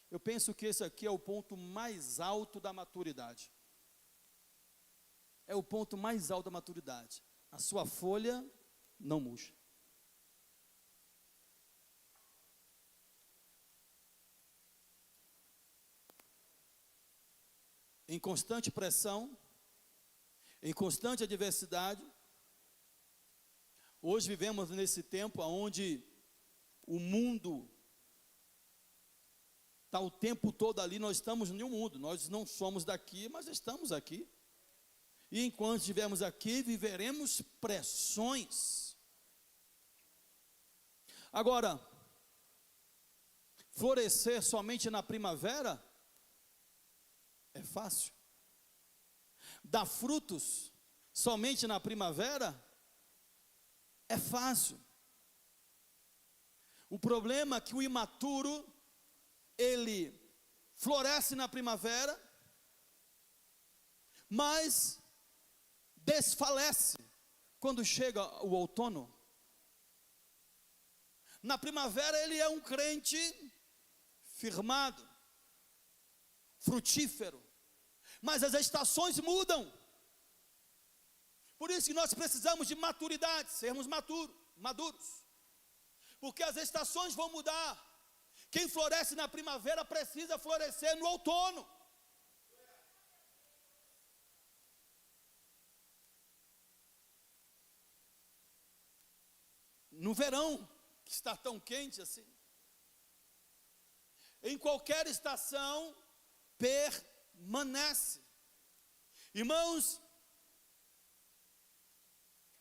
Eu penso que esse aqui é o ponto mais alto da maturidade. É o ponto mais alto da maturidade. A sua folha não murcha. Em constante pressão, em constante adversidade. Hoje vivemos nesse tempo onde o mundo está o tempo todo ali. Nós estamos no mundo, nós não somos daqui, mas estamos aqui. E enquanto estivermos aqui, viveremos pressões. Agora, florescer somente na primavera é fácil. Dar frutos somente na primavera é fácil. O problema é que o imaturo, ele floresce na primavera, mas desfalece quando chega o outono. Na primavera ele é um crente firmado, frutífero, mas as estações mudam. Por isso que nós precisamos de maturidade, sermos maduros, porque as estações vão mudar. Quem floresce na primavera precisa florescer no outono. No verão, que está tão quente assim. Em qualquer estação, permanece. Irmãos,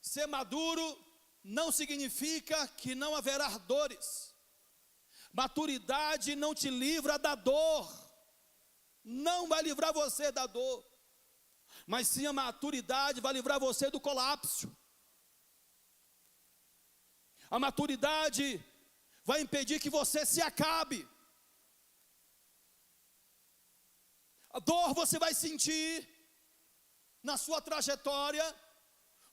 ser maduro não significa que não haverá dores. Maturidade não te livra da dor. Não vai livrar você da dor. Mas sim a maturidade vai livrar você do colapso. A maturidade vai impedir que você se acabe. A dor você vai sentir na sua trajetória,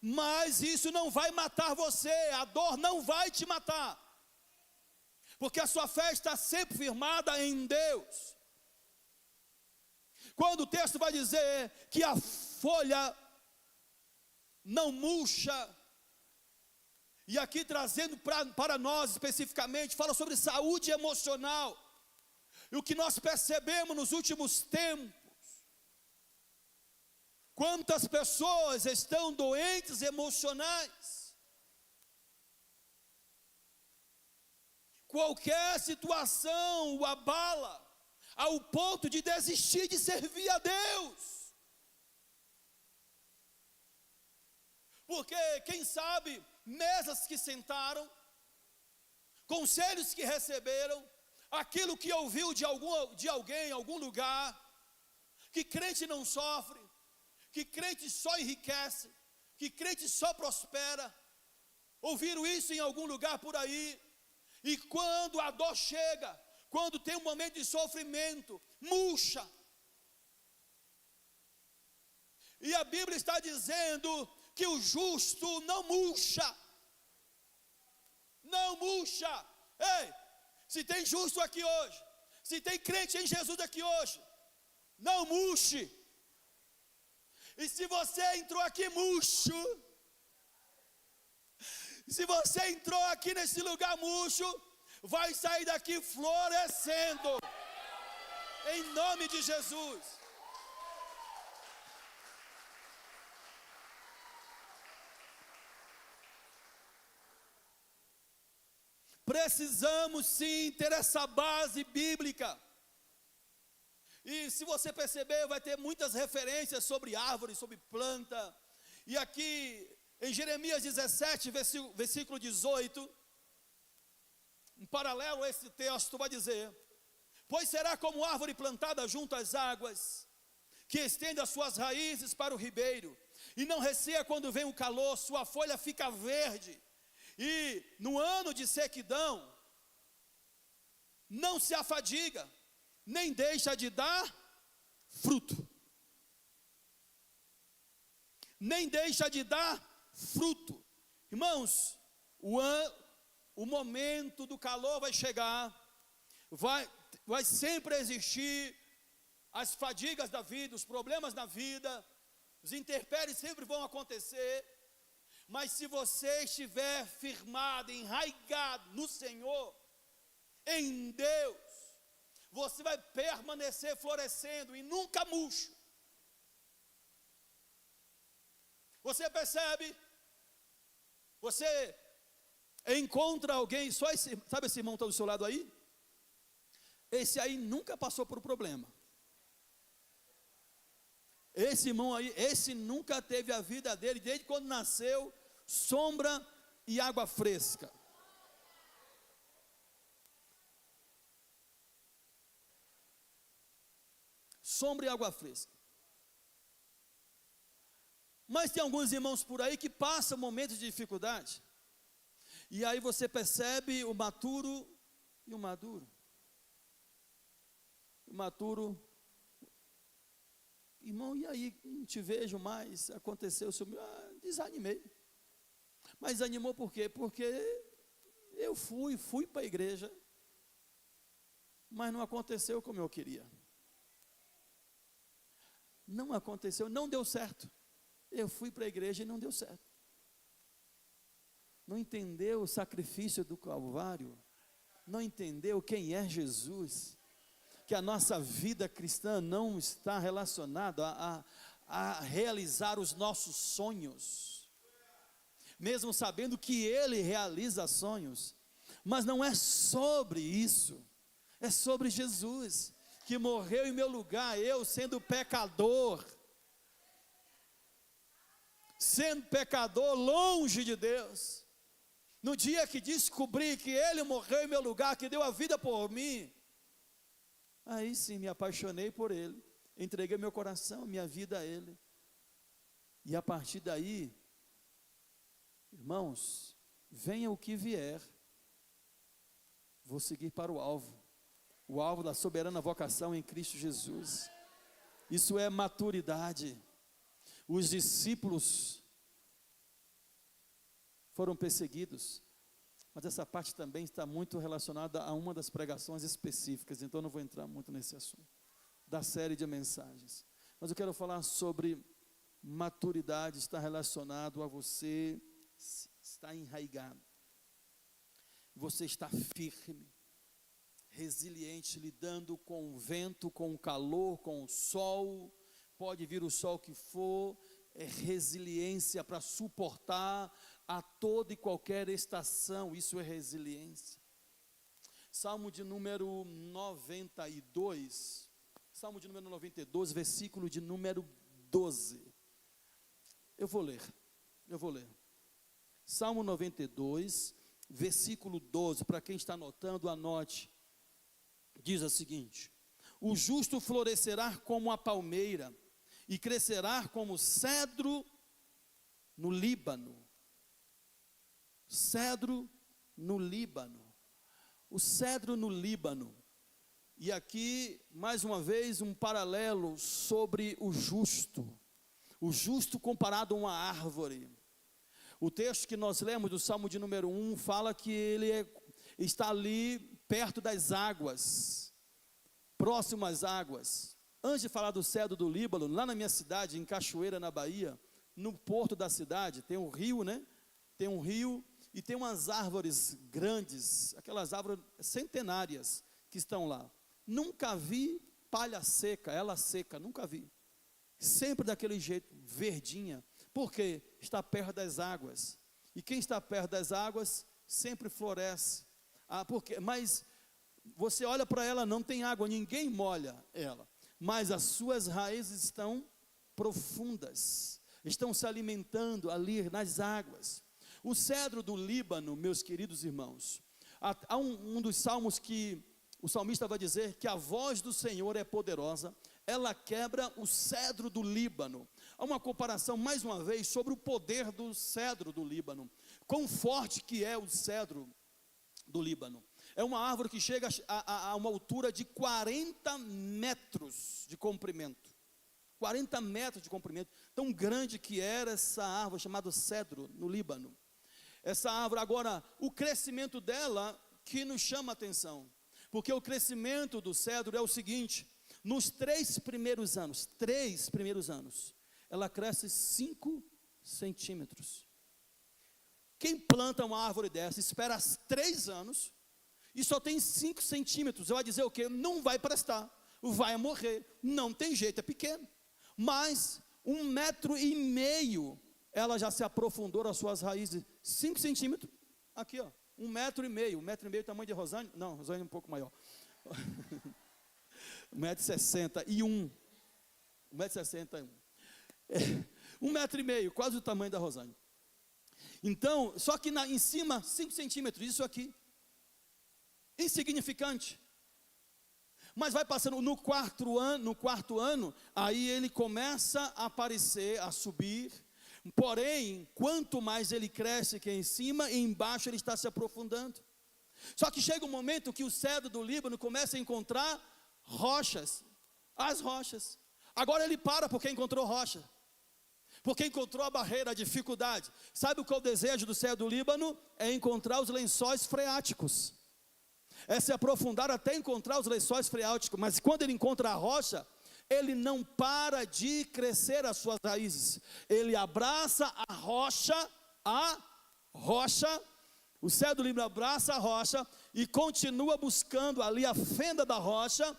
mas isso não vai matar você. A dor não vai te matar. porque a sua fé está sempre firmada em Deus. Quando o texto vai dizer que a folha não murcha, e aqui trazendo para nós especificamente, fala sobre saúde emocional, e o que nós percebemos nos últimos tempos, quantas pessoas estão doentes emocionais. Qualquer situação o abala, ao ponto de desistir de servir a Deus. Porque, quem sabe, mesas que sentaram, conselhos que receberam, aquilo que ouviu de alguém em algum lugar, que crente não sofre, que crente só enriquece, que crente só prospera, ouviram isso em algum lugar por aí, e quando a dor chega, quando tem um momento de sofrimento, murcha. E a Bíblia está dizendo que o justo não murcha. Não murcha. Ei, se tem justo aqui hoje, se tem crente em Jesus aqui hoje, não murche. E se você entrou aqui murcho, se você entrou aqui nesse lugar murcho, vai sair daqui florescendo, em nome de Jesus. Precisamos sim ter essa base bíblica. E se você perceber, vai ter muitas referências sobre árvores, sobre planta. E aqui em Jeremias 17, versículo 18, em paralelo a esse texto, vai dizer: pois será como árvore plantada junto às águas, que estende as suas raízes para o ribeiro, e não receia quando vem o calor, sua folha fica verde, e no ano de sequidão, não se afadiga, nem deixa de dar fruto. Nem deixa de dar fruto. Irmãos, o momento do calor vai chegar, vai sempre existir as fadigas da vida, os problemas na vida, os intempéries sempre vão acontecer, mas se você estiver firmado, enraizado no Senhor, em Deus, você vai permanecer florescendo e nunca murcho. Você percebe? Você encontra alguém, só esse, sabe esse irmão que está do seu lado aí? Esse aí nunca passou por um problema. Esse irmão aí, esse nunca teve a vida dele, desde quando nasceu, sombra e água fresca. Sombra e água fresca. Mas tem alguns irmãos por aí que passam momentos de dificuldade. E aí você percebe o maturo e o maduro. O maturo, irmão, e aí? Não te vejo mais, aconteceu o seu... desanimei. Mas desanimou por quê? Porque eu fui para a igreja, mas não aconteceu como eu queria. Não aconteceu, não deu certo. Eu fui para a igreja e não deu certo. Não entendeu o sacrifício do Calvário, não entendeu quem é Jesus, que a nossa vida cristã não está relacionada a realizar os nossos sonhos, mesmo sabendo que Ele realiza sonhos, mas não é sobre isso, é sobre Jesus, que morreu em meu lugar, eu sendo pecador, longe de Deus, no dia que descobri que Ele morreu em meu lugar, que deu a vida por mim, aí sim me apaixonei por Ele, entreguei meu coração, minha vida a Ele, e a partir daí, irmãos, venha o que vier, vou seguir para o alvo da soberana vocação em Cristo Jesus. Isso é maturidade. Os discípulos foram perseguidos, Mas essa parte também está muito relacionada a uma das pregações específicas, então não vou entrar muito nesse assunto, da série de mensagens. Mas eu quero falar sobre maturidade, está relacionado a você estar enraizado, você está firme, resiliente, lidando com o vento, com o calor, com o sol, pode vir o sol que for, é resiliência para suportar a toda e qualquer estação, isso é resiliência. Salmo de número 92, versículo de número 12, eu vou ler, Salmo 92, versículo 12, para quem está anotando, anote, diz o seguinte: o justo florescerá como a palmeira, e crescerá como cedro no Líbano. Cedro no Líbano. O cedro no Líbano. E aqui, mais uma vez, um paralelo sobre o justo. O justo comparado a uma árvore. O texto que nós lemos do Salmo de número 1 fala que ele está ali perto das águas, próximo às águas. Antes de falar do cedro do Líbano, lá na minha cidade, em Cachoeira, na Bahia, no porto da cidade, tem um rio, né? Tem um rio e tem umas árvores grandes, aquelas árvores centenárias que estão lá. Nunca vi palha seca, ela seca, nunca vi. Sempre daquele jeito, verdinha. Por quê? Está perto das águas. E quem está perto das águas sempre floresce. Mas você olha para ela, não tem água, ninguém molha ela. Mas as suas raízes estão profundas, estão se alimentando ali nas águas. O cedro do Líbano, meus queridos irmãos, há um dos salmos que o salmista vai dizer que a voz do Senhor é poderosa, ela quebra o cedro do Líbano. Há uma comparação, mais uma vez, sobre o poder do cedro do Líbano. Quão forte que é o cedro do Líbano. É uma árvore que chega a uma altura de 40 metros de comprimento. 40 metros de comprimento. Tão grande que era essa árvore chamada cedro no Líbano. Essa árvore, agora, o crescimento dela que nos chama a atenção. Porque o crescimento do cedro é o seguinte: nos 3 primeiros anos, ela cresce 5 centímetros. Quem planta uma árvore dessa, espera 3 anos, e só tem 5 centímetros, vai dizer o quê? Não vai prestar, vai morrer, não tem jeito, é pequeno. Mas 1,5 metro, ela já se aprofundou nas suas raízes. 5 centímetros, aqui ó, 1,5 metro, 1,5 metro, tamanho de Rosane? Não, Rosane é um pouco maior. 1,61 metro, 1,61 metro, quase o tamanho da Rosane. Então, só que em cima, 5 centímetros, isso aqui, insignificante. Mas vai passando no quarto ano, aí ele começa a aparecer, a subir. Porém, quanto mais ele cresce aqui em cima, embaixo ele está se aprofundando. Só que chega um momento que o cedro do Líbano começa a encontrar rochas, as rochas. Agora ele para porque encontrou rocha, porque encontrou a barreira, a dificuldade. Sabe o que é o desejo do cedro do Líbano? É encontrar os lençóis freáticos, é se aprofundar até encontrar os lençóis freáticos. Mas quando ele encontra a rocha, ele não para de crescer as suas raízes, ele abraça a rocha, o cedro do Líbano abraça a rocha e continua buscando ali a fenda da rocha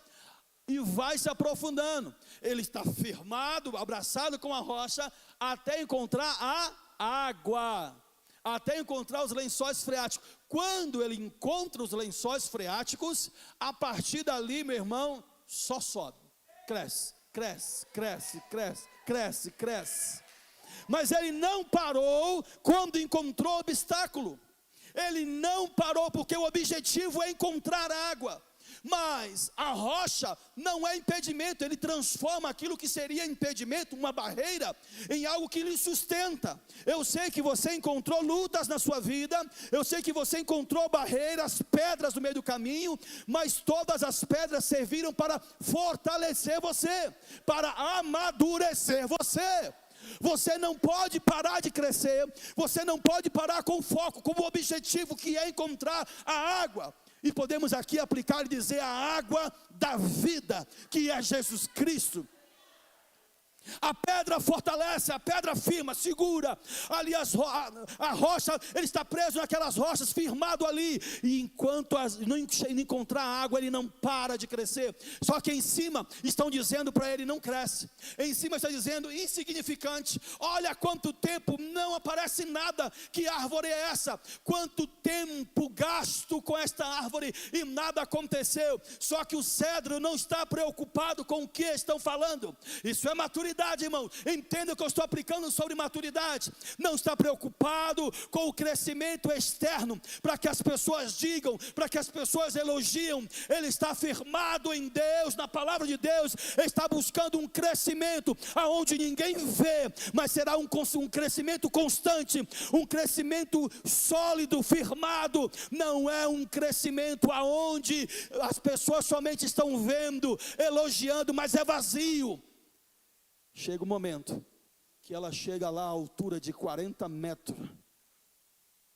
e vai se aprofundando. Ele está firmado, abraçado com a rocha, até encontrar a água, até encontrar os lençóis freáticos. Quando ele encontra os lençóis freáticos, a partir dali, meu irmão, só sobe, cresce. Mas ele não parou quando encontrou obstáculo. Ele não parou porque o objetivo é encontrar água. Mas a rocha não é impedimento, ele transforma aquilo que seria impedimento, uma barreira, em algo que lhe sustenta. Eu sei que você encontrou lutas na sua vida, eu sei que você encontrou barreiras, pedras no meio do caminho, mas todas as pedras serviram para fortalecer você, para amadurecer você. Você não pode parar de crescer, você não pode parar com foco, com o objetivo que é encontrar a água. E podemos aqui aplicar e dizer a água da vida, que é Jesus Cristo. A pedra fortalece, a pedra firma, segura. Ali a rocha, ele está preso naquelas rochas, firmado ali. E enquanto não encontrar água, ele não para de crescer. Só que em cima estão dizendo para ele: não cresce. Em cima está dizendo: insignificante. Olha quanto tempo não aparece nada. Que árvore é essa? Quanto tempo gasto com esta árvore e nada aconteceu. Só que o cedro não está preocupado com o que estão falando. Isso é maturidade, irmão. Entenda o que eu estou aplicando sobre maturidade. Não está preocupado com o crescimento externo, para que as pessoas digam, para que as pessoas elogiam. Ele está firmado em Deus, na palavra de Deus. Está buscando um crescimento aonde ninguém vê, mas será um crescimento constante, um crescimento sólido, firmado. Não é um crescimento aonde as pessoas somente estão vendo, elogiando, mas é vazio. Chega o momento que ela chega lá à altura de 40 metros.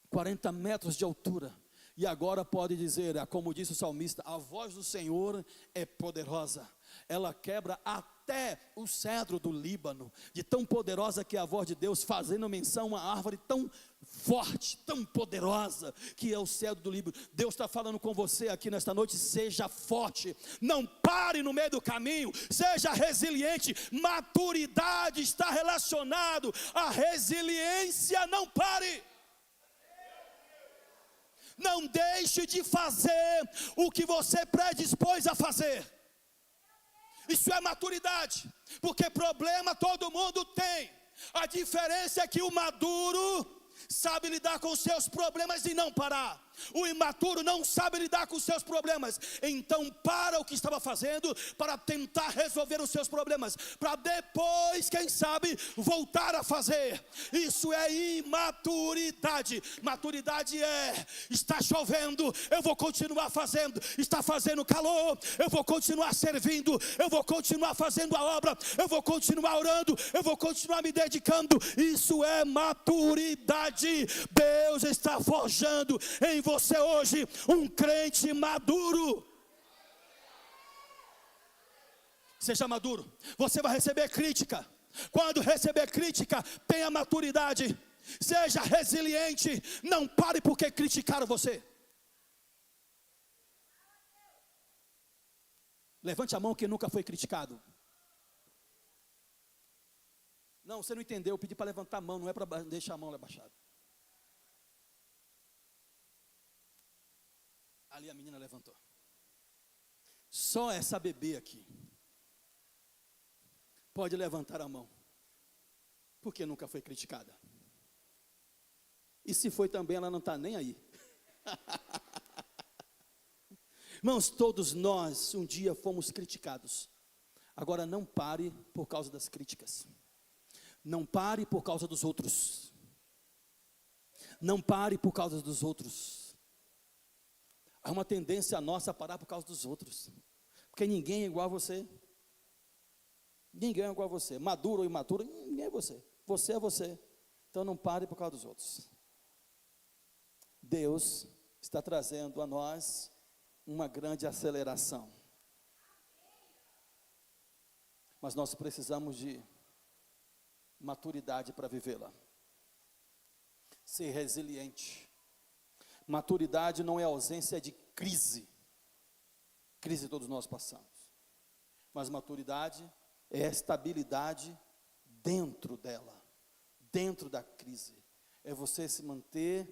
40 metros de altura. E agora pode dizer, como disse o salmista: a voz do Senhor é poderosa. Ela quebra até o cedro do Líbano. De tão poderosa que é a voz de Deus, fazendo menção a uma árvore tão forte, tão poderosa, que é o cedro do Líbano. Deus está falando com você aqui nesta noite: seja forte, não pare no meio do caminho, seja resiliente. Maturidade está relacionado à resiliência. Não pare. Não deixe de fazer o que você predispôs a fazer. Isso é maturidade, porque problema todo mundo tem. A diferença é que o maduro sabe lidar com os seus problemas e não parar. O imaturo não sabe lidar com os seus problemas, então para o que estava fazendo para tentar resolver os seus problemas, para depois, quem sabe, voltar a fazer. Isso é imaturidade. Maturidade é: está chovendo, eu vou continuar fazendo. Está fazendo calor, eu vou continuar servindo. Eu vou continuar fazendo a obra. Eu vou continuar orando. Eu vou continuar me dedicando. Isso é maturidade. Deus está forjando em você hoje um crente maduro. Seja maduro. Você vai receber crítica. Quando receber crítica, tenha maturidade. Seja resiliente. Não pare porque criticaram você. Levante a mão quem nunca foi criticado. Não, você não entendeu. Eu pedi para levantar a mão, não é para deixar a mão abaixada. Ali a menina levantou. Só essa bebê aqui pode levantar a mão, porque nunca foi criticada. E se foi também, ela não está nem aí. Irmãos, todos nós um dia fomos criticados. Agora não pare por causa das críticas. Não pare por causa dos outros. Não pare por causa dos outros. Há uma tendência nossa a parar por causa dos outros, porque ninguém é igual a você. Ninguém é igual a você, maduro ou imaturo, ninguém é você. Você é você. Então não pare por causa dos outros. Deus está trazendo a nós uma grande aceleração. Mas nós precisamos de maturidade para vivê-la. Ser resiliente. Maturidade não é ausência de crise. Crise todos nós passamos. Mas maturidade é estabilidade dentro dela, dentro da crise. É você se manter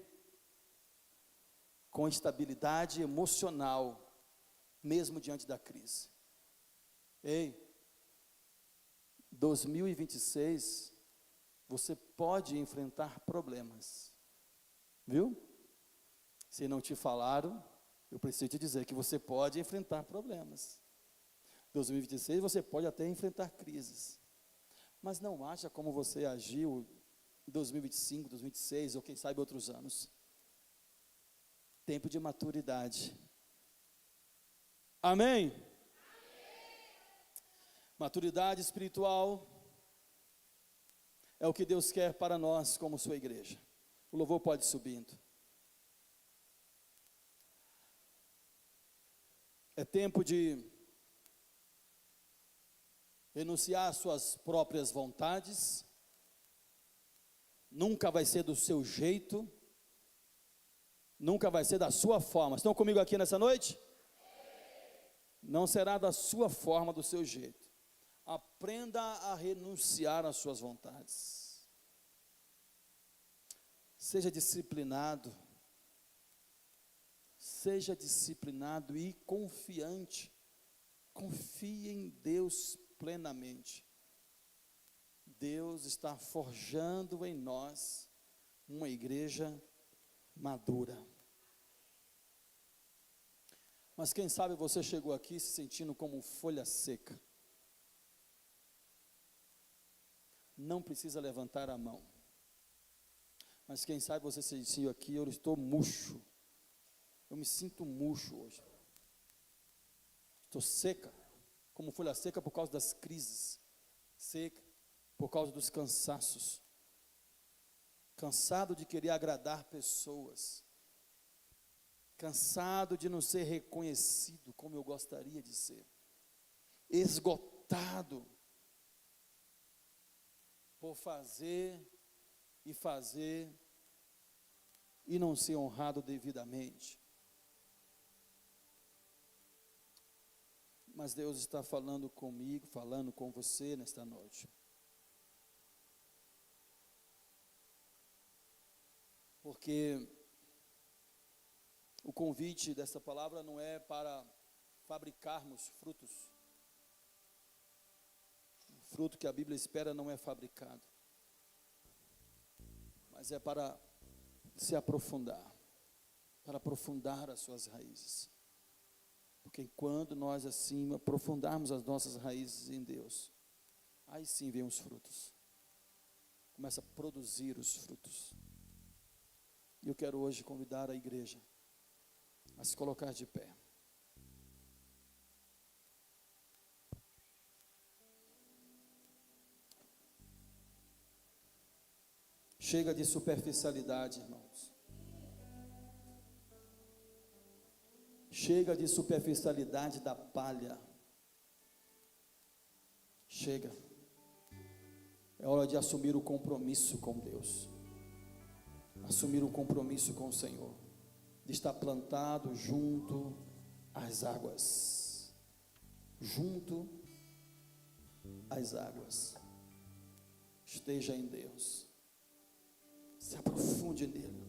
com estabilidade emocional, mesmo diante da crise. Ei, 2026, você pode enfrentar problemas, viu? Se não te falaram, eu preciso te dizer que você pode enfrentar problemas. 2026 você pode até enfrentar crises, mas não acha como você agiu em 2025, 2026 ou quem sabe outros anos. Tempo de maturidade. Amém? Amém. Maturidade espiritual É o que Deus quer para nós como sua igreja. O louvor pode ir subindo. É tempo de renunciar às suas próprias vontades. Nunca vai ser do seu jeito. Nunca vai ser da sua forma. Estão comigo aqui nessa noite? Não será da sua forma, do seu jeito. Aprenda a renunciar às suas vontades. Seja disciplinado. Seja disciplinado e confiante. Confie em Deus plenamente. Deus está forjando em nós uma igreja madura. Mas quem sabe você chegou aqui se sentindo como folha seca. Não precisa levantar a mão. Mas quem sabe você se sentiu aqui, eu estou murcho. Eu me sinto murcho hoje. Estou seca, como folha seca por causa das crises. Seca por causa dos cansaços. Cansado de querer agradar pessoas. Cansado de não ser reconhecido como eu gostaria de ser. Esgotado por fazer e não ser honrado devidamente. Mas Deus está falando comigo, falando com você nesta noite. Porque o convite dessa palavra não é para fabricarmos frutos. O fruto que a Bíblia espera não é fabricado, mas é para se aprofundar, para aprofundar as suas raízes. Porque quando nós assim aprofundarmos as nossas raízes em Deus, aí sim vem os frutos. Começa a produzir os frutos. E eu quero hoje convidar a igreja a se colocar de pé. Chega de superficialidade, irmãos. Chega de superficialidade da palha. Chega. É hora de assumir o compromisso com Deus. Assumir o compromisso com o Senhor. De estar plantado junto às águas. Junto às águas. Esteja em Deus. Se aprofunde nele.